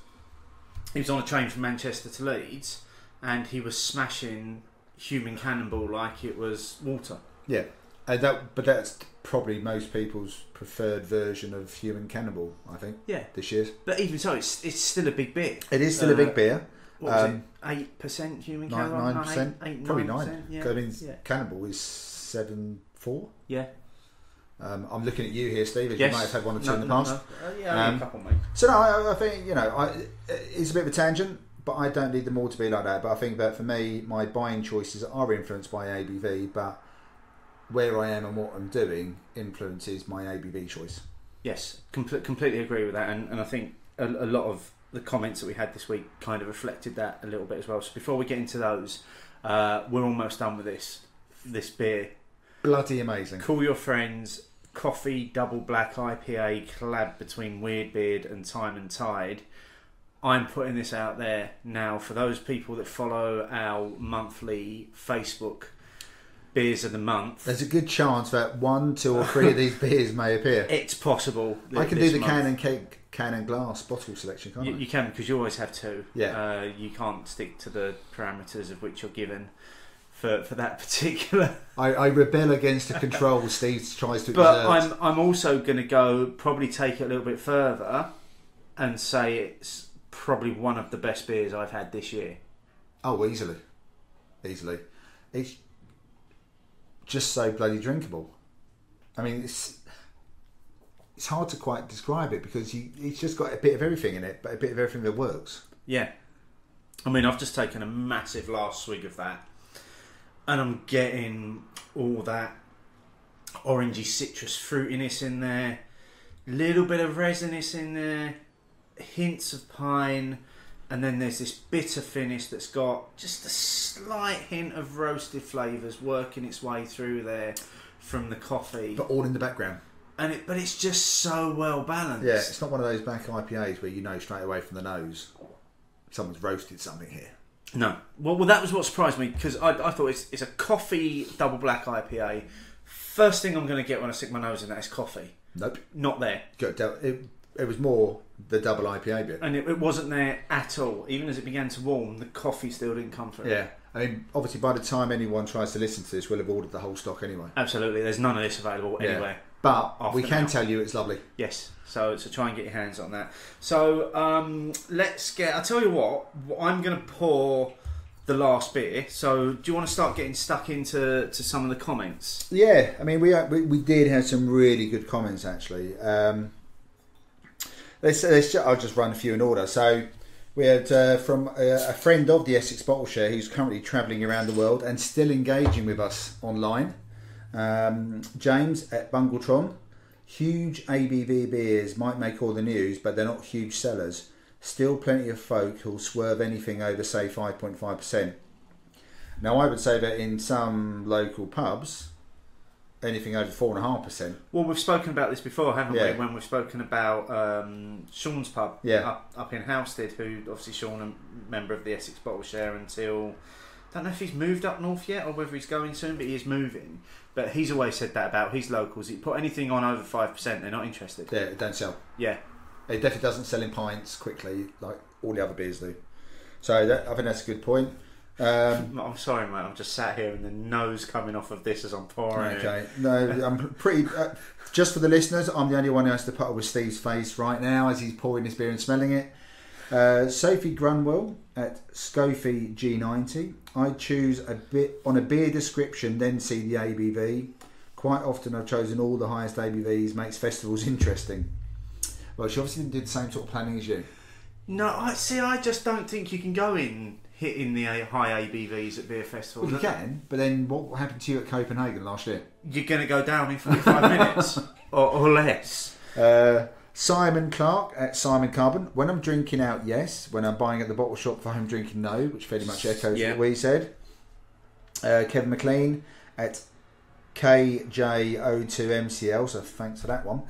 on a train from Manchester to Leeds, and he was smashing Human Cannonball like it was water. Yeah, but that's probably most people's preferred version of Human Cannonball, I think. Yeah, this year's. But even so, it's still a big beer. It is still a big beer. What was it? 8% human calorie? 9%? Probably 9. Yeah. I mean, Cannibal is 7.4. Yeah. I'm looking at you here, Steve, as you might have had one or two in the past. Yeah, a couple, mate. So no, I think, it's a bit of a tangent, but I don't need them all to be like that. But I think that for me, my buying choices are influenced by ABV, but where I am and what I'm doing influences my ABV choice. Yes, completely agree with that, and I think a lot of the comments that we had this week kind of reflected that a little bit as well. So before we get into those, we're almost done with this beer. Bloody amazing. Call your friends. Coffee double black IPA collab between Weird Beard and Time and Tide. I'm putting this out there now for those people that follow our monthly Facebook beers of the month. There's a good chance that 1, 2 or 3 of these beers may appear. It's possible. I can do the can and glass bottle selection, can't I? You can, because you always have 2. Yeah. You can't stick to the parameters of which you're given for that particular. I rebel against the control Steve tries to but exert. I'm also going to probably take it a little bit further and say it's probably one of the best beers I've had this year. Oh, easily. It's just so bloody drinkable. I mean, it's hard to quite describe it because it's just got a bit of everything in it, but a bit of everything that works. Yeah. I mean, I've just taken a massive last swig of that, and I'm getting all that orangey citrus fruitiness in there, little bit of resinous in there, hints of pine, and then there's this bitter finish that's got just a slight hint of roasted flavours working its way through there from the coffee. But all in the background. But it's just so well balanced. Yeah, it's not one of those black IPAs where you know straight away from the nose someone's roasted something here. No. Well, that was what surprised me, because I thought it's a coffee double black IPA. First thing I'm going to get when I stick my nose in that is coffee. Nope. Not there. It was more the double IPA bit. And it wasn't there at all. Even as it began to warm, the coffee still didn't come through. Yeah. I mean, obviously by the time anyone tries to listen to this, we'll have ordered the whole stock anyway. Absolutely. There's none of this available anywhere. But we can tell you it's lovely. Yes. So try and get your hands on that. So let's get... I'll tell you what. I'm going to pour the last beer. So do you want to start getting stuck into some of the comments? Yeah. I mean, we did have some really good comments, actually. I'll just run a few in order. So we had from a friend of the Essex Bottle Share who's currently travelling around the world and still engaging with us online. James at Bungletron. Huge ABV beers might make all the news, but they're not huge sellers. Still plenty of folk who'll swerve anything over, say, 5.5%. Now, I would say that in some local pubs, anything over 4.5%. Well, we've spoken about this before, haven't we? Yeah. When we've spoken about Sean's pub up in Housestead, who obviously Sean, a member of the Essex Bottle Share until... I don't know if he's moved up north yet or whether he's going soon, but he is moving. But he's always said that about his locals. You put anything on over 5%, they're not interested. Yeah, it don't sell. Yeah. It definitely doesn't sell in pints quickly like all the other beers do. So I think that's a good point. I'm sorry, mate. I'm just sat here and the nose coming off of this as I'm pouring. Okay. No, I'm pretty... just for the listeners, I'm the only one who has to put up with Steve's face right now as he's pouring this beer and smelling it. Sophie Grunwell at Scofie G90. I choose a bit on a beer description, then see the ABV. Quite often I've chosen all the highest ABVs, makes festivals interesting. Well, she obviously didn't do the same sort of planning as you. No, I just don't think you can go in hitting the high ABVs at beer festivals. Well, you can, but then what happened to you at Copenhagen last year? You're going to go down in 45 minutes or less. Simon Clark at Simon Carbon. When I'm drinking out, yes. When I'm buying at the bottle shop for home drinking, no. Which fairly much echoes what we said. Kevin McLean at KJ02MCL. So thanks for that one.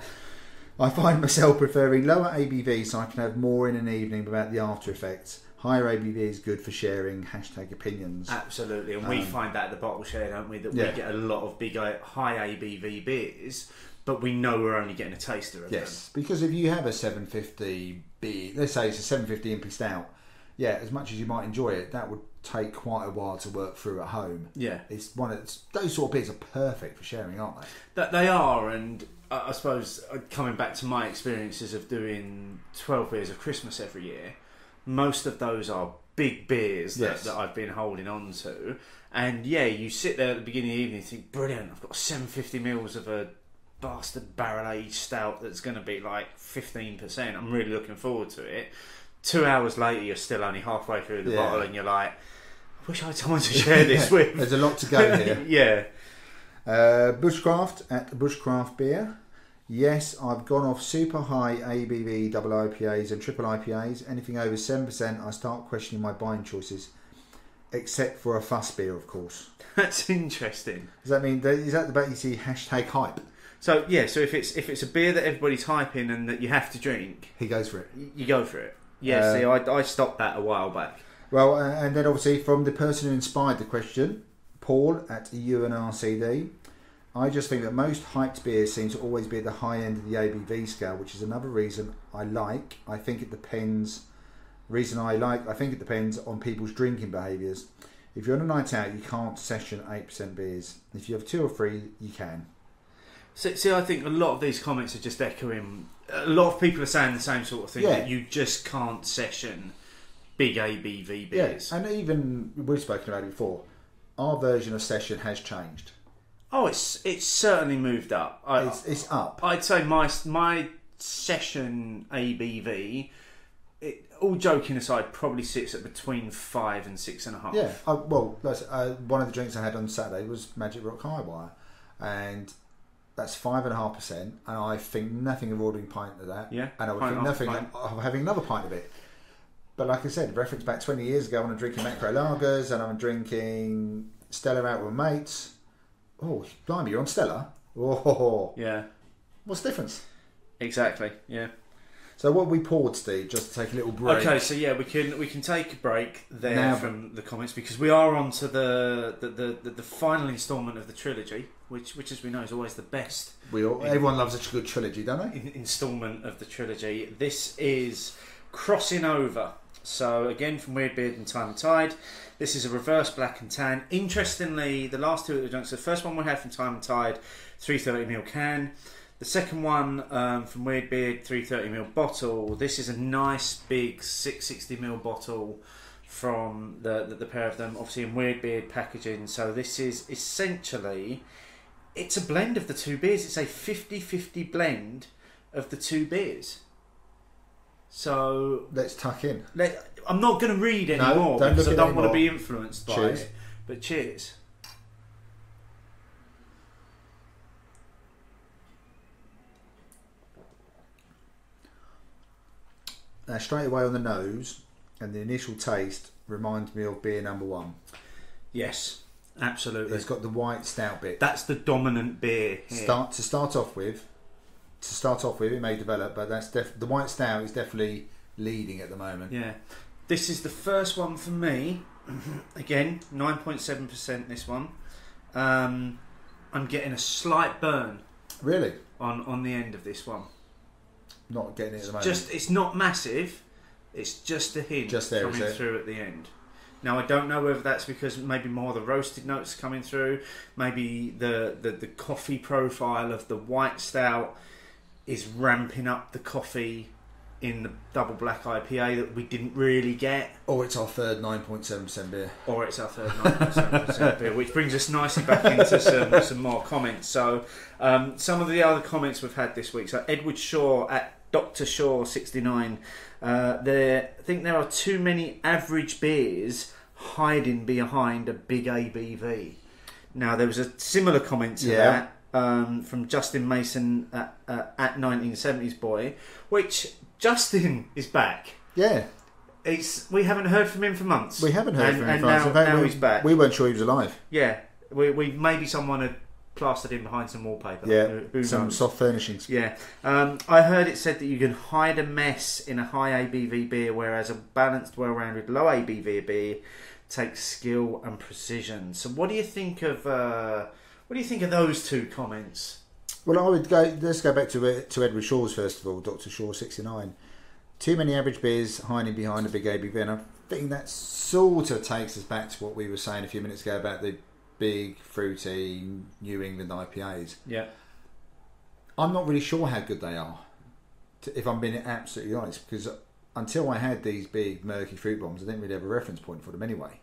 I find myself preferring lower ABV so I can have more in an evening without the after effects. Higher ABV is good for sharing. #opinions. Absolutely, and we find that at the bottle share, don't we? That we get a lot of big high ABV beers, but we know we're only getting a taster of them. Yes, because if you have a 750 beer, let's say it's a 750 Impy Stout, as much as you might enjoy it, that would take quite a while to work through at home. Yeah, it's those sort of beers are perfect for sharing, aren't they? That they are, and I suppose coming back to my experiences of doing 12 beers of Christmas every year, most of those are big beers Yes. that I've been holding on to. And yeah, you sit there at the beginning of the evening and think, brilliant, I've got 750ml of a bastard barrel-aged stout that's going to be like 15%. I'm really looking forward to it. 2 hours later, you're still only halfway through the bottle and you're like, I wish I had someone to share this with. There's a lot to go here. Yeah. Bushcraft at Bushcraft Beer. Yes, I've gone off super high ABV double IPAs and triple IPAs. Anything over 7%, I start questioning my buying choices. Except for a fuss beer, of course. That's interesting. Does that mean, is that the bit you see hashtag hype? So yeah, so if it's a beer that everybody's hyping and that you have to drink, He goes for it. you go for it. Yeah, see, I stopped that a while back. Well, and then obviously from the person who inspired the question, Paul at UNRCD, I just think that most hyped beers seem to always be at the high end of the ABV scale, which is another reason I like. I think it depends. I think it depends on people's drinking behaviours. If you're on a night out, you can't session 8% beers. If you have 2 or 3, you can. See, I think a lot of these comments are just echoing. A lot of people are saying the same sort of thing, that you just can't session big ABV beers. Yeah, and even we've spoken about it before. Our version of session has changed. Oh, it's certainly moved up. It's up. I'd say my session ABV, all joking aside, probably sits at between 5 and 6.5. Yeah. One of the drinks I had on Saturday was Magic Rock Highwire, and that's 5.5%. And I think nothing of ordering a pint of that. Yeah. And I would think nothing of having another pint of it. But like I said, reference back 20 years ago when I'm drinking macro lagers and I'm drinking Stella out with mates. Oh, blimey, you're on Stella? Oh, yeah. What's the difference? Exactly. Yeah. So what we poured, Steve, just to take a little break. Okay, so yeah, we can take a break there from the comments because we are on to the final instalment of the trilogy, which as we know is always the best. Everyone loves a good trilogy, don't they? Instalment of the trilogy. This is Crossing Over. So again, from Weird Beard and Time and Tide, this is a reverse black and tan. Interestingly, the last two that we drank, so the first one we had from Time and Tide, 330ml can. The second one from Weird Beard, 330ml bottle. This is a nice big 660ml bottle from the pair of them, obviously in Weird Beard packaging. So this is essentially, it's a blend of the two beers. It's a 50-50 blend of the two beers. So let's tuck in. I'm not going to read anymore because I don't want to be influenced by it. But cheers. Now, straight away on the nose, and the initial taste reminds me of beer number 1. Yes, absolutely. It's got the white stout bit. That's the dominant beer here. To start off with, it may develop, but that's the white stout is definitely leading at the moment. Yeah, this is the first one for me. Again, 9.7% this one. I'm getting a slight burn. Really? On the end of this one. Not getting it at the moment. It's not massive. It's just a hint coming through at the end. Now I don't know whether that's because maybe more of the roasted notes coming through. Maybe the coffee profile of the white stout is ramping up the coffee in the double black IPA that we didn't really get. Or it's our third 9.7% beer. Which brings us nicely back into some more comments. So some of the other comments we've had this week. So Edward Shaw at Dr. Shaw 69. I think there are too many average beers hiding behind a big ABV. Now there was a similar comment to that from Justin Mason at 1970s Boy, which Justin is back. Yeah. We haven't heard from him for months. We haven't heard from him for months. Now he's back. We weren't sure he was alive. Yeah. We maybe someone had plastered him behind some wallpaper. Yeah. Who some knows? soft furnishings. Yeah. I heard it said that you can hide a mess in a high ABV beer, whereas a balanced, well-rounded, low ABV beer takes skill and precision. So what do you think of those two comments? Well, let's go back to Edward Shaw's first of all, Dr. Shaw 69. Too many average beers hiding behind a big ABV, and I think that sort of takes us back to what we were saying a few minutes ago about the big, fruity New England IPAs. Yeah. I'm not really sure how good they are, if I'm being absolutely honest, because until I had these big murky fruit bombs, I didn't really have a reference point for them anyway.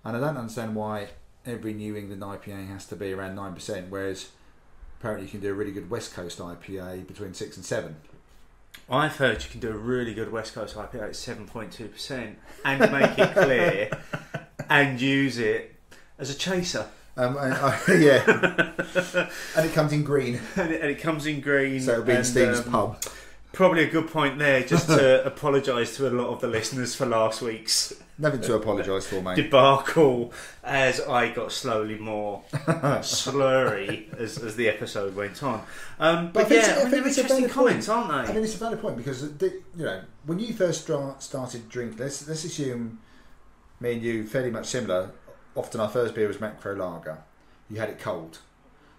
And I don't understand why every New England IPA has to be around 9%, whereas apparently you can do a really good West Coast IPA between 6 and 7. I've heard you can do a really good West Coast IPA at 7.2% and make it clear and use it as a chaser. Yeah. And it comes in green. And it comes in green. So it'll be in Steve's pub. Probably a good point there, just to apologise to a lot of the listeners for last week's Nothing to apologise for, mate. debacle, as I got slowly more slurry as the episode went on. But yeah, I think it's interesting comments, aren't they? I mean, it's a valid point because when you first started drinking, let's assume me and you fairly much similar. Often our first beer was macro lager. You had it cold,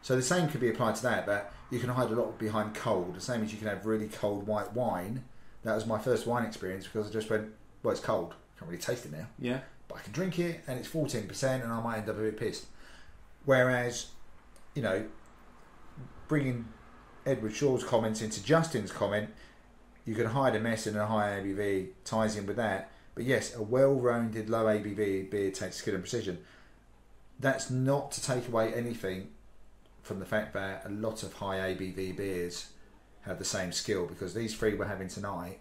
so the same could be applied to that. But you can hide a lot behind cold, the same as you can have really cold white wine. That was my first wine experience because I just went, well, it's cold. Can't really taste it now. Yeah. But I can drink it and it's 14% and I might end up a bit pissed. Whereas, bringing Edward Shaw's comments into Justin's comment, you can hide a mess and a high ABV ties in with that. But yes, a well-rounded low ABV beer takes skill and precision. That's not to take away anything from the fact that a lot of high ABV beers have the same skill, because these three we're having tonight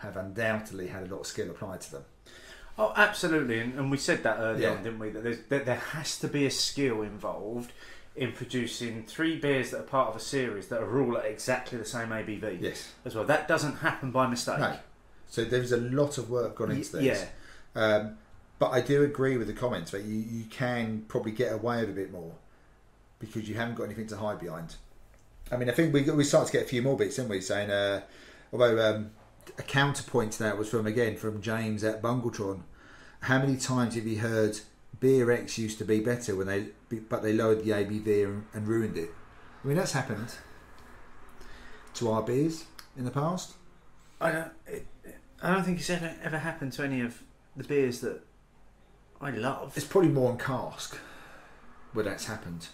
have undoubtedly had a lot of skill applied to them. Oh, absolutely, and we said that earlier on, didn't we? That there has to be a skill involved in producing three beers that are part of a series that are all at exactly the same ABV. Yes, as well. That doesn't happen by mistake. No, so there's a lot of work gone into this. Yeah, but I do agree with the comments that you can probably get away with a bit more because you haven't got anything to hide behind. I mean, I think we started to get a few more bits, didn't we? Saying, although a counterpoint to that was from James at Bungletron. How many times have you heard beer X used to be better but they lowered the ABV and ruined it? I mean, that's happened to our beers in the past. I don't think it's ever happened to any of the beers that I love. It's probably more on cask where that's happened.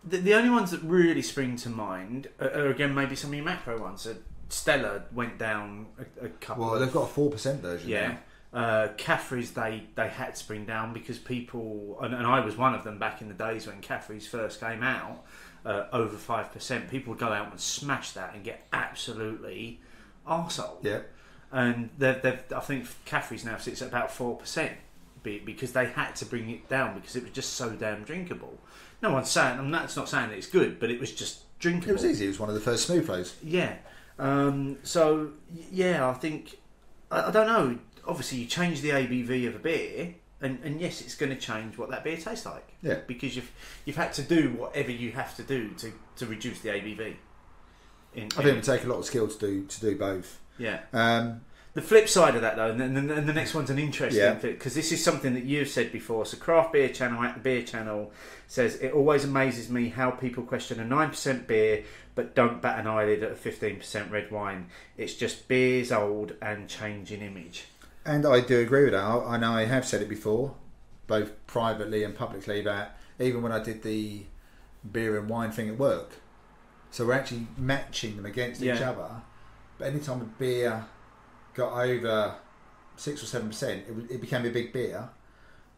The only ones that really spring to mind are again maybe some of your macro ones. Stella went down a couple. Well, they've got a 4% version. Yeah. Caffrey's they had to bring down because people, and I was one of them back in the days when Caffrey's first came out, over 5%. People would go out and smash that and get absolutely arsehole. Yeah. And I think Caffrey's now sits at about 4%. Because they had to bring it down because it was just so damn drinkable. No one's saying, that's not saying that it's good, but it was just drinkable. It was easy. It was one of the first smooth flows. Yeah. So yeah, I think I don't know. Obviously, you change the ABV of a beer, and yes, it's going to change what that beer tastes like. Yeah. Because you've had to do whatever you have to do to reduce the ABV. I think it would take a lot of skill to do both. Yeah. The flip side of that, though, and the next one's an interesting thing, because this is something that you've said before. So, Craft Beer Channel at the Beer Channel says, it always amazes me how people question a 9% beer but don't bat an eyelid at a 15% red wine. It's just beer's old and changing image. And I do agree with that. I know I have said it before, both privately and publicly, that even when I did the beer and wine thing at work, so we're actually matching them against each other. But anytime a beer got over 6 or 7%, it became a big beer.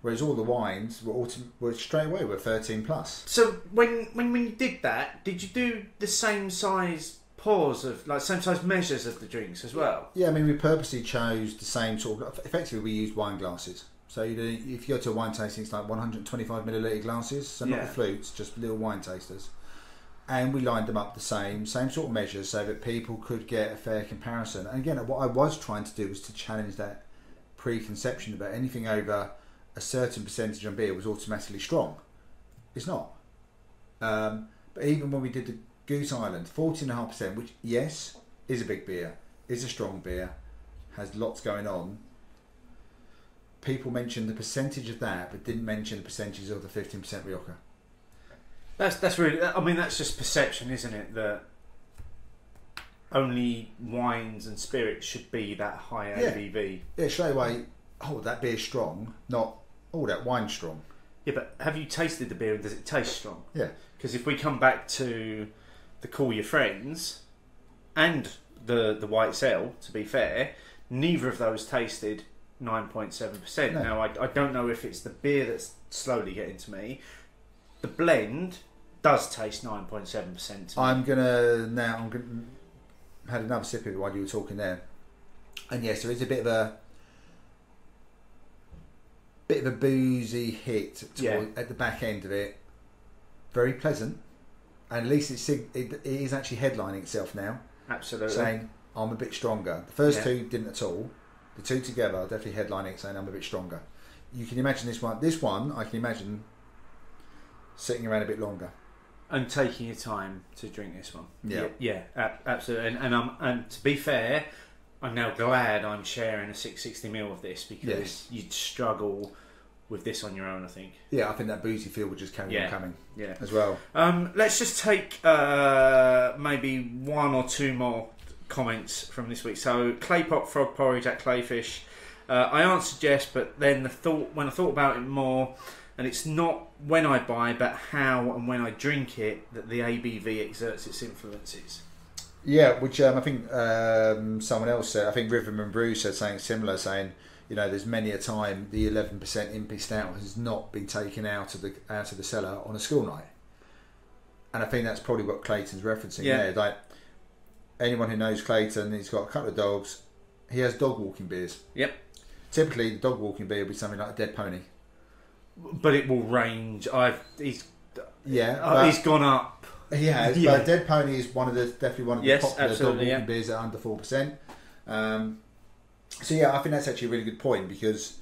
Whereas all the wines were straight away were 13 plus. So when you did that, did you do the same size pours of same size measures of the drinks as well? Yeah, I mean, we purposely chose the same sort of. Effectively, we used wine glasses. So if you go to a wine tasting, it's like 125 milliliter glasses. So not the flutes, just little wine tasters. And we lined them up the same sort of measures so that people could get a fair comparison. And again, what I was trying to do was to challenge that preconception about anything over a certain percentage on beer was automatically strong. It's not. But even when we did the Goose Island, 14.5%, which, yes, is a big beer, is a strong beer, has lots going on, people mentioned the percentage of that, but didn't mention the percentage of the 15% Rioja. That's really. I mean, that's just perception, isn't it? That only wines and spirits should be that high ABV. Yeah, straight away. Oh, that beer's strong. Not that wine's strong. Yeah, but have you tasted the beer and does it taste strong? Yeah. Because if we come back to the Call Your Friends and the white cell, to be fair, neither of those tasted 9.7%. No. Now, I don't know if it's the beer that's slowly getting to me. The blend does taste 9.7% to me. I'm gonna had another sip of it while you were talking there, and yes, there is a bit of a boozy hit at the back end of it. Very pleasant, and at least it is actually headlining itself now. Absolutely. Saying I'm a bit stronger. The first two didn't at all. The two together are definitely headlining it, saying I'm a bit stronger. You can imagine this one. This one I can imagine sitting around a bit longer and taking your time to drink this one. Yeah, absolutely. And to be fair, I'm now glad I'm sharing a 660ml of this, because you'd struggle with this on your own, I think. Yeah, I think that boozy feel would just carry on coming as well. Let's just take maybe one or two more comments from this week. So, Claypot Frog Porridge at Clayfish. I answered yes, but then when I thought about it more, and it's not when I buy, but how and when I drink it, that the ABV exerts its influences. Yeah, which I think someone else said. I think Rhythm and Brew said something similar, saying, you know, there's many a time the 11% Impy Stout has not been taken out of the cellar on a school night, and I think that's probably what Clayton's referencing there. Like, anyone who knows Clayton, he's got a couple of dogs. He has dog walking beers. Yep. Typically, the dog walking beer will be something like a Dead Pony, but it will range. He's gone up. He has, but Dead Pony is definitely one of the popular dog walking beers at under 4%. So I think that's actually a really good point, because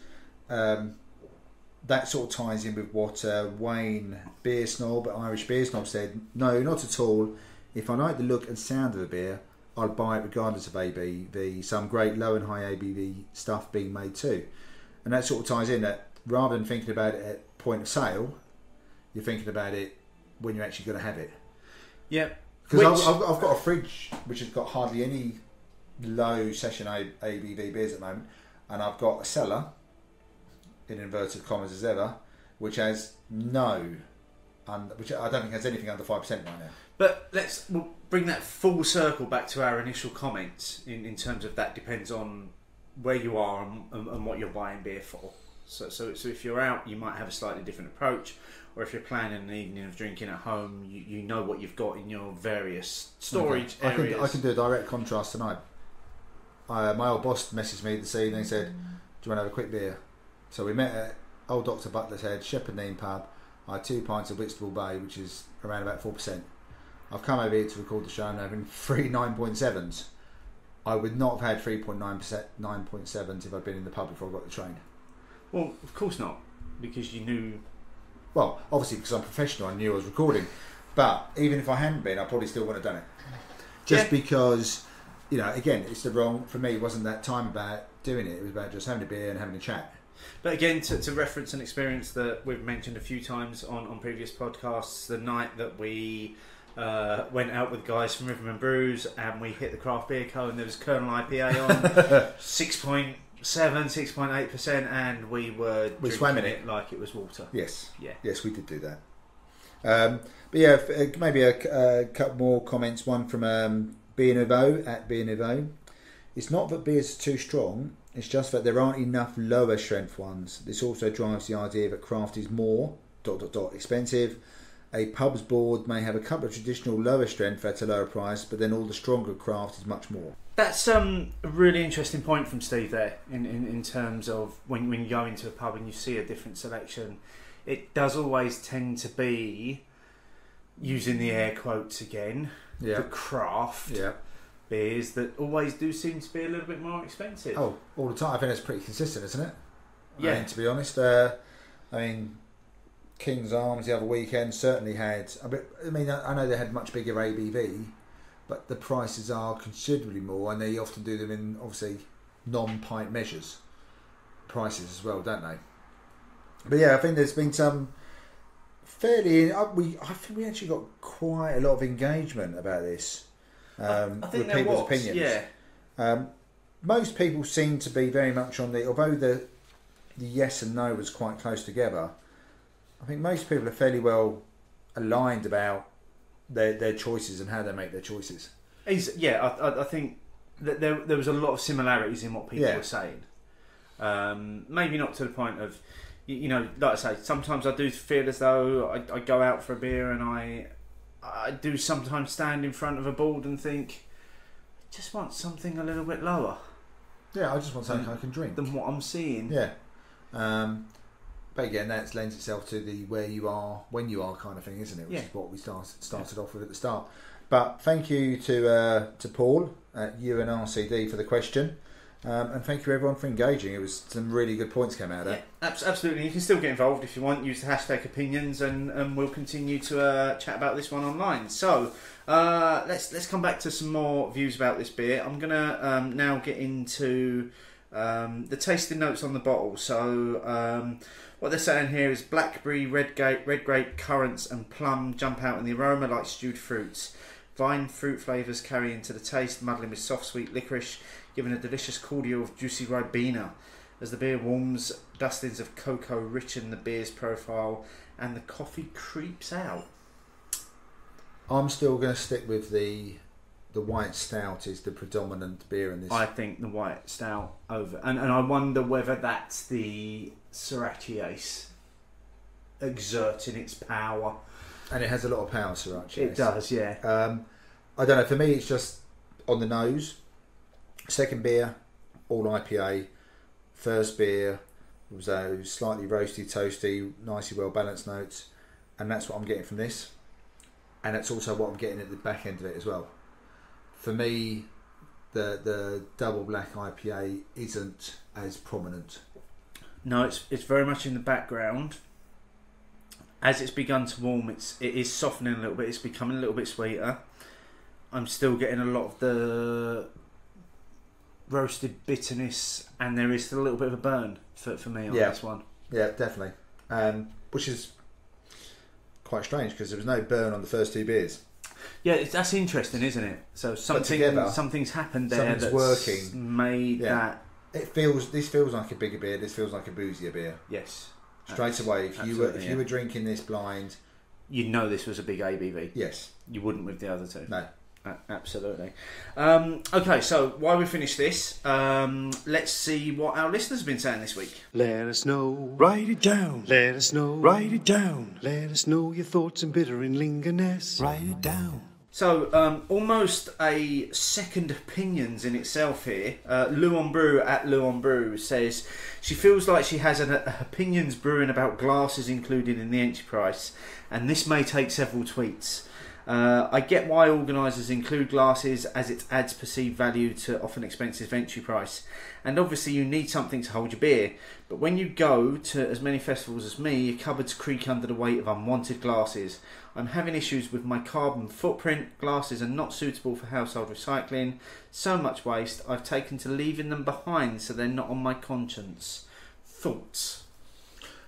that sort of ties in with what Wayne Beer Snob, Irish Beer Snob, said. No, not at all. If I like the look and sound of a beer, I'll buy it regardless of ABV. Some great low and high ABV stuff being made too, and that sort of ties in that rather than thinking about it at point of sale, you're thinking about it when you're actually going to have it. Yeah, because I've got a fridge which has got hardly any low session ABV beers at the moment, and I've got a cellar, in inverted commas as ever, which has which I don't think has anything under 5% right now. But we'll bring that full circle back to our initial comments in terms of that depends on where you are and what you're buying beer for. So if you're out, you might have a slightly different approach. Or if you're planning an evening of drinking at home, you know what you've got in your various storage areas. I can do a direct contrast tonight. My old boss messaged me this evening and said, do you want to have a quick beer? So we met at old Dr. Butler's Head, Shepherd Neame pub. I had 2 pints of Whitstable Bay, which is around about 4%. I've come over here to record the show and having 3 9.7s. I would not have had 9.7s if I'd been in the pub before I got the train. Well, of course not, because you knew... Well, obviously because I'm professional, I knew I was recording. But even if I hadn't been, I probably still wouldn't have done it. Just because, you know, again, for me, it wasn't that time about doing it. It was about just having a beer and having a chat. But again, to reference an experience that we've mentioned a few times on previous podcasts, the night that we went out with guys from Rhythm and Brews and we hit the Craft Beer Co, and there was Colonel IPA on 6.7, 6.8%, and we swam in it like it was water. Yes, we did do that. But yeah, maybe a couple more comments. One from Beer Nouveau at Beer Nouveau. It's not that beers are too strong, it's just that there aren't enough lower strength ones. This also drives the idea that craft is more ... expensive. A pub's board may have a couple of traditional lower strength at a lower price, but then all the stronger craft is much more. That's a really interesting point from Steve there, in terms of when you go into a pub and you see a different selection, it does always tend to be, using the air quotes again, the craft beers that always do seem to be a little bit more expensive. Oh, all the time. I think that's pretty consistent, isn't it? Yeah. I mean, to be honest, I mean, King's Arms the other weekend certainly had I know they had much bigger ABV, but the prices are considerably more, and they often do them in obviously non-pint measures prices as well, don't they? But yeah, I think there's been some fairly I think we actually got quite a lot of engagement about this I think with people's opinions. Most people seem to be very much on although the yes and no was quite close together, I think most people are fairly well aligned about their choices and how they make their choices. I think there was a lot of similarities in what people were saying. Maybe not to the point of, you know, like I say, sometimes I do feel as though I go out for a beer and I do sometimes stand in front of a board and think, I just want something a little bit lower. Yeah, I just want something I can drink than what I'm seeing. Yeah. But again, that lends itself to the where you are, when you are kind of thing, isn't it? Which is what we started off with at the start. But thank you to Paul at UNRCD for the question. And thank you everyone for engaging. It was some really good points came out of that. Yeah, absolutely. You can still get involved if you want. Use the hashtag opinions, and we'll continue to chat about this one online. So let's come back to some more views about this beer. I'm gonna now get into the tasting notes on the bottle. So what they're saying here is blackberry, red grape, currants, and plum jump out in the aroma like stewed fruits. Vine fruit flavours carry into the taste, muddling with soft sweet licorice, giving a delicious cordial of juicy ribena. As the beer warms, dustings of cocoa richen the beer's profile, and the coffee creeps out. I'm still going to stick with the white stout is the predominant beer in this. I think the white stout over, and I wonder whether that's the Sriracha Ace exerting its power. And it has a lot of power, Sriracha. It does, yeah. I don't know. For me, it's just on the nose. Second beer, all IPA. First beer was those slightly roasty, toasty, nicely well balanced notes, and that's what I'm getting from this. And that's also what I'm getting at the back end of it as well. For me, the double black IPA isn't as prominent. No, it's very much in the background. As it's begun to warm, it is softening a little bit. It's becoming a little bit sweeter. I'm still getting a lot of the roasted bitterness, and there is still a little bit of a burn for me on this one. Yeah, definitely. Which is quite strange because there was no burn on the first two beers. Yeah, that's interesting, isn't it? So something's happened there. Something's working. Made that. This feels like a bigger beer. This feels like a boozier beer. Yes. Straight away, if you were drinking this blind, you'd know this was a big ABV. Yes. You wouldn't with the other two. No. Absolutely. Okay, so while we finish this, let's see what our listeners have been saying this week. Let us know, write it down. Let us know, write it down. Let us know your thoughts and bitter and lingerness. Write it down. So, almost a second opinions in itself here. Luon Brew at Luon Brew says she feels like she has an opinions brewing about glasses included in the entry price, and this may take several tweets. I get why organisers include glasses as it adds perceived value to often expensive entry price, and obviously you need something to hold your beer, but when you go to as many festivals as me, your cupboards creak under the weight of unwanted glasses. I'm having issues with my carbon footprint. Glasses are not suitable for household recycling. So much waste. I've taken to leaving them behind so they're not on my conscience. Thoughts?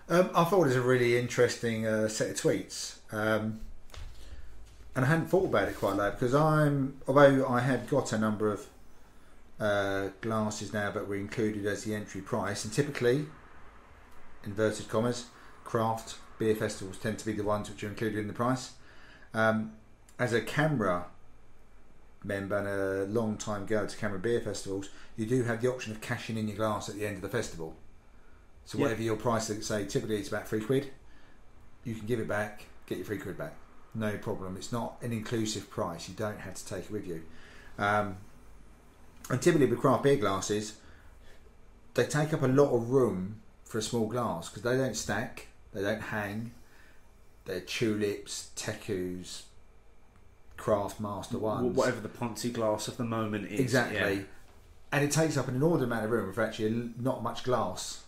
I thought it was a really interesting set of tweets. And I hadn't thought about it quite a lot because although I had got a number of glasses now that were included as the entry price, and typically, inverted commas, craft beer festivals tend to be the ones which are included in the price. As a CAMRA member and a long time go to CAMRA beer festivals, you do have the option of cashing in your glass at the end of the festival. So whatever your price, say typically it's about £3, you can give it back, get your £3 back. No problem. It's not an inclusive price. You don't have to take it with you. And typically with craft beer glasses, they take up a lot of room for a small glass because they don't stack, they don't hang. They're tulips, Tecus, craft master ones. Whatever the Ponzi glass of the moment is. Exactly. Yeah. And it takes up an inordinate amount of room for actually not much glass.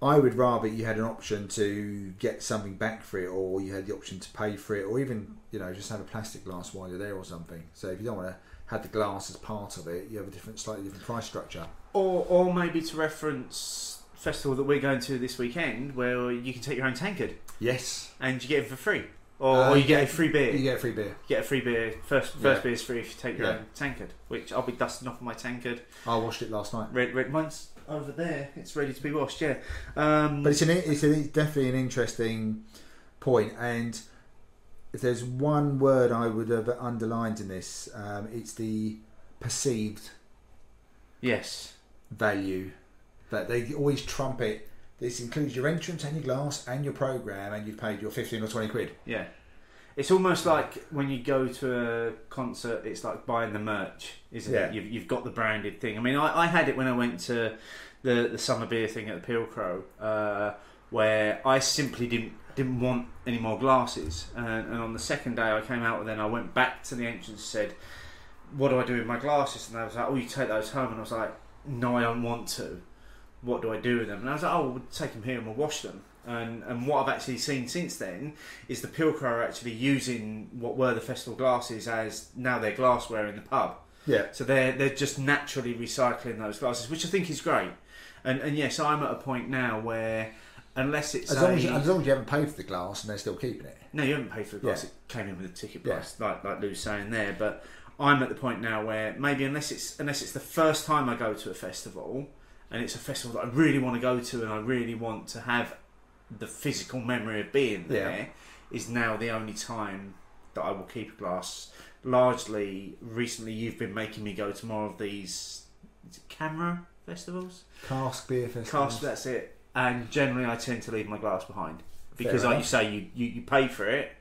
I would rather you had an option to get something back for it, or you had the option to pay for it, or even just have a plastic glass while you're there or something. So if you don't want to have the glass as part of it, you have a slightly different price structure. Or maybe to reference festival that we're going to this weekend, where you can take your own tankard. Yes. And you get it for free. Or you get a free beer. You get a free beer. You get a free beer. First beer is free if you take your own tankard, which I'll be dusting off my tankard. I washed it last night. Red mine's over there. It's ready to be washed. Yeah. But it's definitely an interesting point. And if there's one word I would have underlined in this, it's the perceived Yes. value that they always trumpet. This includes your entrance and your glass and your programme, and you've paid your 15 or 20 quid. Yeah. It's almost like when you go to a concert, it's like buying the merch, isn't it? You've got the branded thing. I mean, I had it when I went to the summer beer thing at the Peel Crow, where I simply didn't want any more glasses. And on the second day I came out, and then I went back to the entrance and said, what do I do with my glasses? And they was like, oh, you take those home. And I was like, no, I don't want to. What do I do with them? And I was like, oh, we'll take them here and we'll wash them. And what I've actually seen since then is the Peel Crow are actually using what were the festival glasses as now their glassware in the pub. Yeah. So they're just naturally recycling those glasses, which I think is great. And yes, I'm at a point now where unless it's as long as you haven't paid for the glass and they're still keeping it. No, you haven't paid for the glass. It came in with a ticket price, like Lou's saying there. But I'm at the point now where maybe unless it's the first time I go to a festival, and it's a festival that I really want to go to, and I really want to have the physical memory of being there, is now the only time that I will keep a glass. Largely, recently you've been making me go to more of these camera festivals, cask beer festivals. Cask, that's it. And generally, I tend to leave my glass behind because, like you say, you pay for it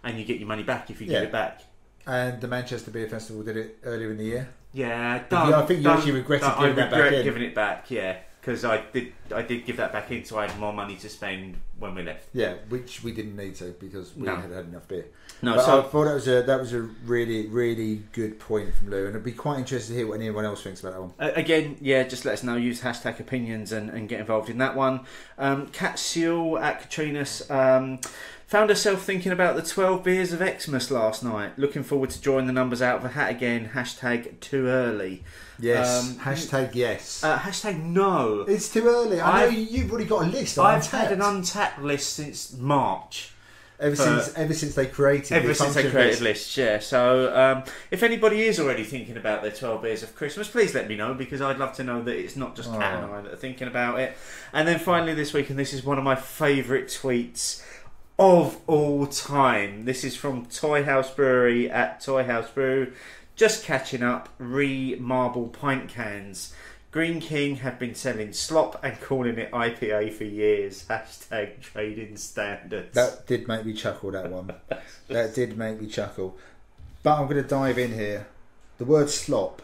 and you get your money back if you give it back. And the Manchester Beer Festival did it earlier in the year. Yeah, I think you actually regretted giving that back in. Giving it back, yeah, because I did give that back in, so I had more money to spend when we left. Yeah, which we didn't need to because we had enough beer. No, but so I thought that was a really, really good point from Lou, and I'd be quite interested to hear what anyone else thinks about that one. Again, just let us know. Use hashtag opinions and get involved in that one. Kat Seal at Katrina's found herself thinking about the 12 beers of Xmas last night. Looking forward to drawing the numbers out of a hat again. Hashtag too early. Yes. Hashtag yes. Hashtag no. It's too early. I know you've already got a list. I've had an untapped list since March. Ever since they created lists, yeah. So if anybody is already thinking about their 12 beers of Christmas, please let me know, because I'd love to know that it's not just Kat and I that are thinking about it. And then finally this week, and this is one of my favourite tweets of all time. This is from Toy House Brewery at Toy House Brew. Just catching up, marble pint cans. Green King have been selling slop and calling it IPA for years. Hashtag trading standards. That did make me chuckle, that one. That did make me chuckle. But I'm going to dive in here. The word slop.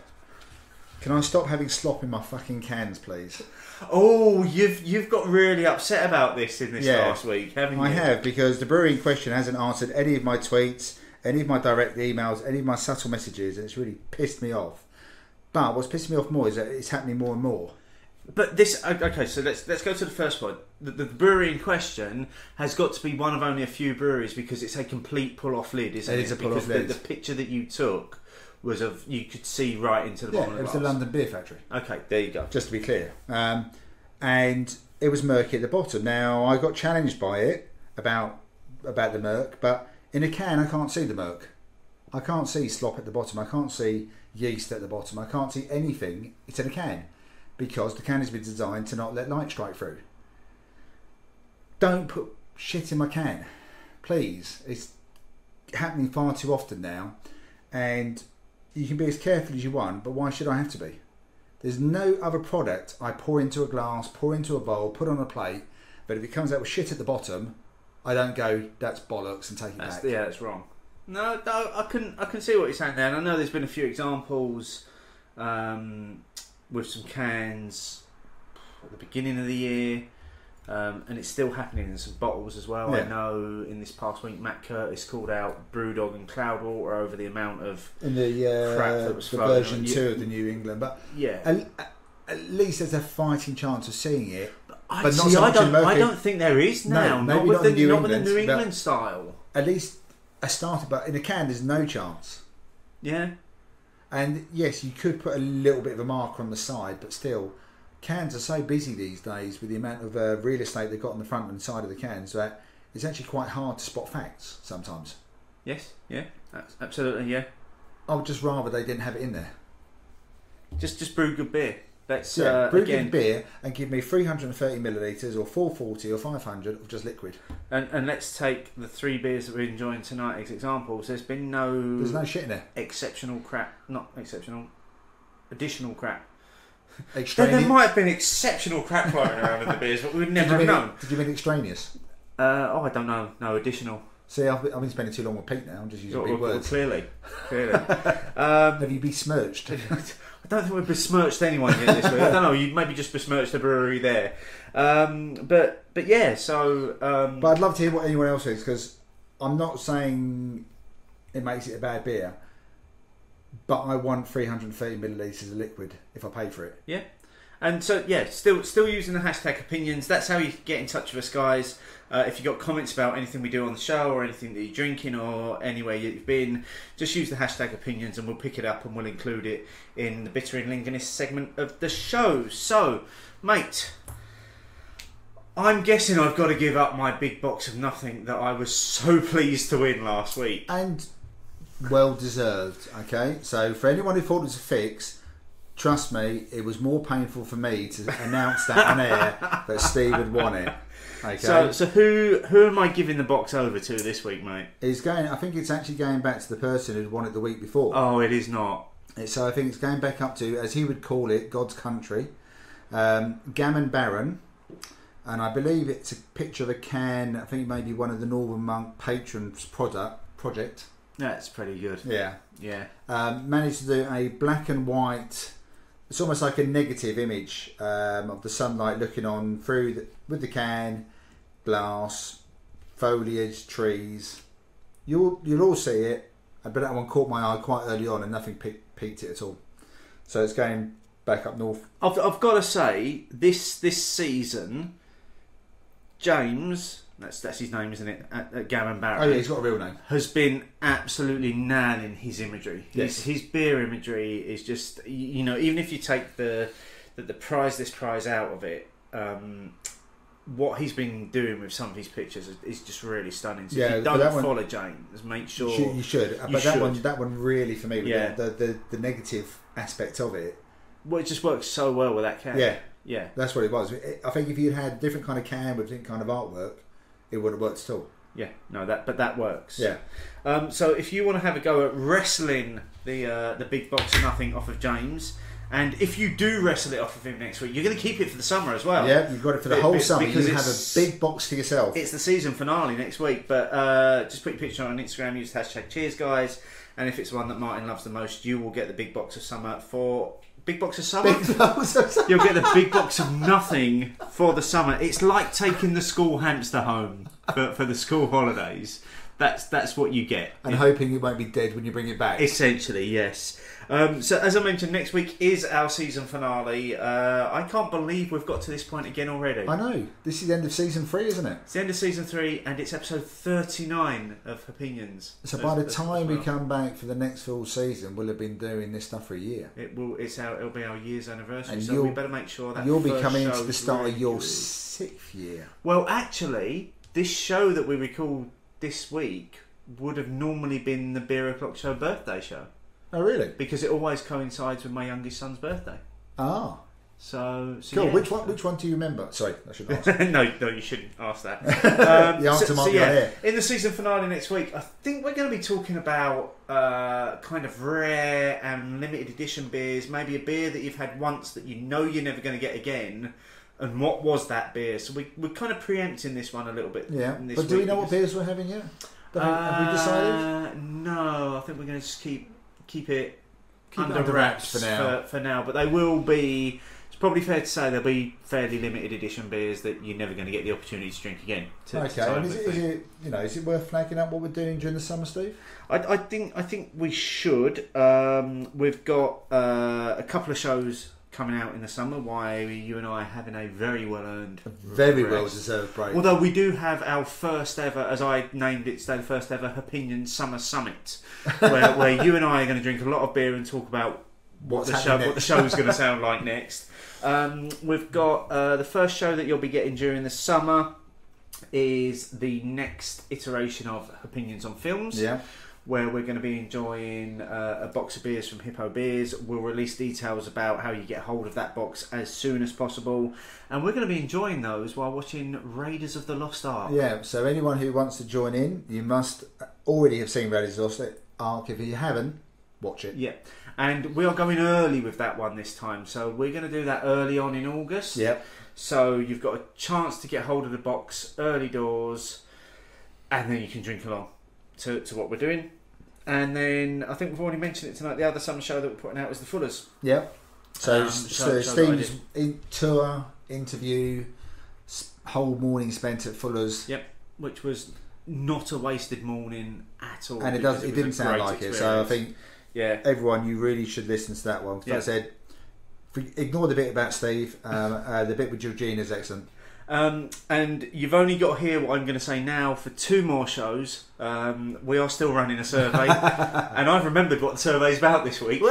Can I stop having slop in my fucking cans, please? Oh, you've got really upset about this in this last week, haven't you? I have, because the brewery in question hasn't answered any of my tweets, any of my direct emails, any of my subtle messages, and it's really pissed me off. But what's pissing me off more is that it's happening more and more. But this, okay, so let's go to the first point. The brewery in question has got to be one of only a few breweries, because it's a complete pull-off lid, isn't it? It is a pull-off lid. The picture that you took was of, you could see right into the bottom of the glass. It was the London Beer Factory. Okay, there you go. Just to be clear. And it was murky at the bottom. Now, I got challenged by it about the murk, but in a can I can't see the murk. I can't see slop at the bottom. I can't see yeast at the bottom. I can't see anything. It's in a can, because the can has been designed to not let light strike through. Don't put shit in my can, please. It's happening far too often now, and you can be as careful as you want, but why should I have to be? There's no other product I pour into a glass, pour into a bowl, put on a plate, but if it comes out with shit at the bottom, I don't go, that's bollocks, and take it back. Yeah, that's wrong. No, I can see what you're saying there, and I know there's been a few examples with some cans at the beginning of the year, and it's still happening in some bottles as well. Yeah. I know in this past week Matt Curtis called out Brewdog and Cloudwater over the amount of in the crap that was the floating version on. 2 of the New England, but yeah, at least there's a fighting chance of seeing it. But not so much in I don't think there is now. No, not with the New England England style. At least a starter, but in a can there's no chance. Yeah. And yes, you could put a little bit of a marker on the side, but still, cans are so busy these days with the amount of real estate they've got on the front and side of the cans that it's actually quite hard to spot facts sometimes. Yes, yeah, absolutely, yeah. I would just rather they didn't have it in there. Just brew good beer. Let's brew good beer and give me 330 millilitres or 440 or 500 of just liquid. And let's take the 3 beers that we're enjoying tonight as examples. There's no shit in there. Exceptional crap. Not exceptional. additional crap. Extraneous? There might have been exceptional crap floating around in the beers, but we'd never have known. Did you mean extraneous? I don't know. No, additional. See, I've been spending too long with Pete now. I'm just using big words. Clearly. Have you besmirched? I don't think we've besmirched anyone yet this week. I don't know. You maybe just besmirched the brewery there. But yeah. So. But I'd love to hear what anyone else thinks, because I'm not saying it makes it a bad beer, but I want 330 millilitres of liquid if I pay for it. Yeah. And so, yeah, still using the hashtag opinions. That's how you get in touch with us, guys. If you've got comments about anything we do on the show or anything that you're drinking or anywhere you've been, just use the hashtag opinions and we'll pick it up and we'll include it in the Bitter and Lingonist segment of the show. So, mate, I'm guessing I've got to give up my big box of nothing that I was so pleased to win last week. And well deserved, okay? So, for anyone who thought it was a fix, trust me, it was more painful for me to announce that on air that Steve had won it. Okay. So who am I giving the box over to this week, mate? I think it's actually going back to the person who'd won it the week before. Oh, it is not. So I think it's going back up to, as he would call it, God's country, Gammon Baron, and I believe it's a picture of a can. I think maybe one of the Northern Monk patrons project. That's pretty good. Yeah. Managed to do a black and white. It's almost like a negative image of the sunlight looking on through with the can, glass, foliage, trees. You'll all see it, but that one caught my eye quite early on, and nothing piqued it at all. So it's going back up north. I've got to say, this season, James, that's his name, isn't it? At Gammon Baron. Oh yeah, he's got a real name. Has been absolutely nailing his imagery. Yes. His beer imagery is just, even if you take the prize out of it, what he's been doing with some of his pictures is just really stunning. So if you don't follow James, make sure you should. But that one really, for me, yeah. the negative aspect of it. Well, it just works so well with that can. Yeah. That's what it was. I think if you had a different kind of can with different kind of artwork, it would have worked at all. Yeah, no, that works. Yeah. So if you want to have a go at wrestling the big box of nothing off of James, and if you do wrestle it off of him next week, you're going to keep it for the summer as well. Yeah, you've got it for the whole summer. You have a big box for yourself. It's the season finale next week, but just put your picture on Instagram, use the hashtag cheers, guys, and if it's one that Martin loves the most, you will get the big box of summer for... Big box of summer? You'll get the big box of nothing for the summer. It's like taking the school hamster home for the school holidays. That's what you get. And hoping it won't be dead when you bring it back. Essentially, yes. So as I mentioned, next week is our season finale. I can't believe we've got to this point again already. I know. This is the end of season 3, isn't it? It's the end of season 3 and it's episode 39 of Opinions. So by the time we come back for the next full season, we'll have been doing this stuff for a year. It'll be our year's anniversary, and so we better make sure that you'll be coming into the start of your 6th year. Well, actually, this show that we record this week would have normally been the Beer O'Clock Show birthday show. Oh, really? Because it always coincides with my youngest son's birthday. Ah. So cool. Yeah. Which one do you remember? Sorry, I shouldn't ask. no, you shouldn't ask that. The answer might be on here. In the season finale next week, I think we're going to be talking about kind of rare and limited edition beers. Maybe a beer that you've had once that you're never going to get again. And what was that beer? So we're kind of preempting this one a little bit. Yeah. But do we know what beers we're having yet? Have we decided? No, I think we're going to just keep it under wraps for now. But they will be. It's probably fair to say they'll be fairly limited edition beers that you're never going to get the opportunity to drink again. Okay. And is it worth flagging up what we're doing during the summer, Steve? I think we should. We've got a couple of shows coming out in the summer. Why you and I are having a very well earned, very well deserved break. Although we do have our first ever, as I named it today, the first ever Hopinions Summer Summit, where you and I are going to drink a lot of beer and talk about what the show is going to sound like next. We've got the first show that you'll be getting during the summer is the next iteration of Opinions on Films. Yeah. Where we're going to be enjoying a box of beers from Hippo Beers. We'll release details about how you get hold of that box as soon as possible. And we're going to be enjoying those while watching Raiders of the Lost Ark. Yeah, so anyone who wants to join in, you must already have seen Raiders of the Lost Ark. If you haven't, watch it. Yeah. And we are going early with that one this time. So we're going to do that early on in August. Yep. So you've got a chance to get hold of the box early doors, and then you can drink along to what we're doing. And then I think we've already mentioned it tonight. The other summer show that we're putting out is the Fullers. Yep. So Steve's tour, interview, whole morning spent at Fuller's. Yep. Which was not a wasted morning at all. And it didn't sound like it. So I think everyone, you really should listen to that one. Because like I said, ignore the bit about Steve. The bit with Georgina is excellent. And you've only got to hear what I'm going to say now for 2 more shows. We are still running a survey, and I've remembered what the survey's about this week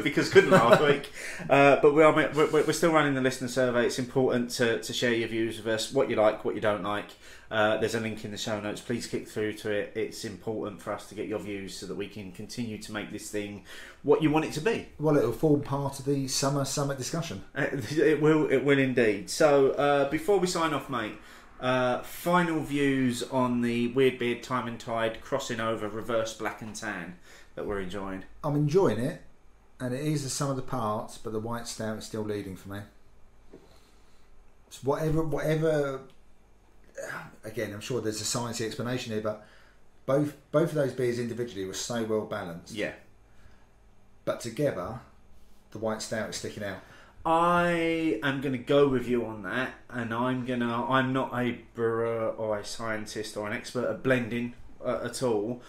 because couldn't last week. But we're still running the listener survey. It's important to share your views with us, what you like, what you don't like. There's a link in the show notes. Please click through to it. It's important for us to get your views so that we can continue to make this thing what you want it to be. Well, it'll form part of the summer summit discussion. It will indeed. So before we sign off, mate, final views on the Weird Beard Time and Tide crossing over reverse black and tan that we're enjoying. I'm enjoying it, and it is the sum of the parts, but the white stout is still leading for me. It's whatever. Again, I'm sure there's a sciencey explanation here, but both of those beers individually were so well balanced. Yeah. But together, the white stout is sticking out. I am going to go with you on that, and I'm not a brewer or a scientist or an expert at blending at all,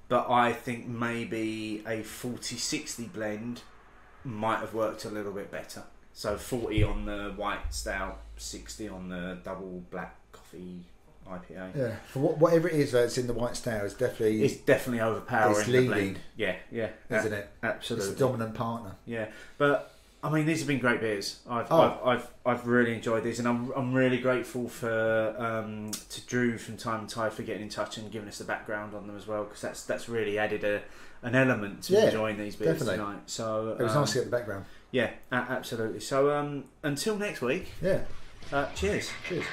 but I think maybe a 40-60 blend might have worked a little bit better. So 40 on the white stout, 60 on the double black coffee IPA. Yeah, for whatever it is that's in the white stout, it's definitely overpowering. It's leading. The blend. Yeah, isn't it? Absolutely, it's the dominant partner. Yeah, but I mean, these have been great beers. I've really enjoyed these, and I'm really grateful to Drew from Time and Tide for getting in touch and giving us the background on them as well, because that's really added an element to enjoying these beers tonight. So it was nice to get the background. Yeah, absolutely. So until next week. Yeah. Cheers. Cheers.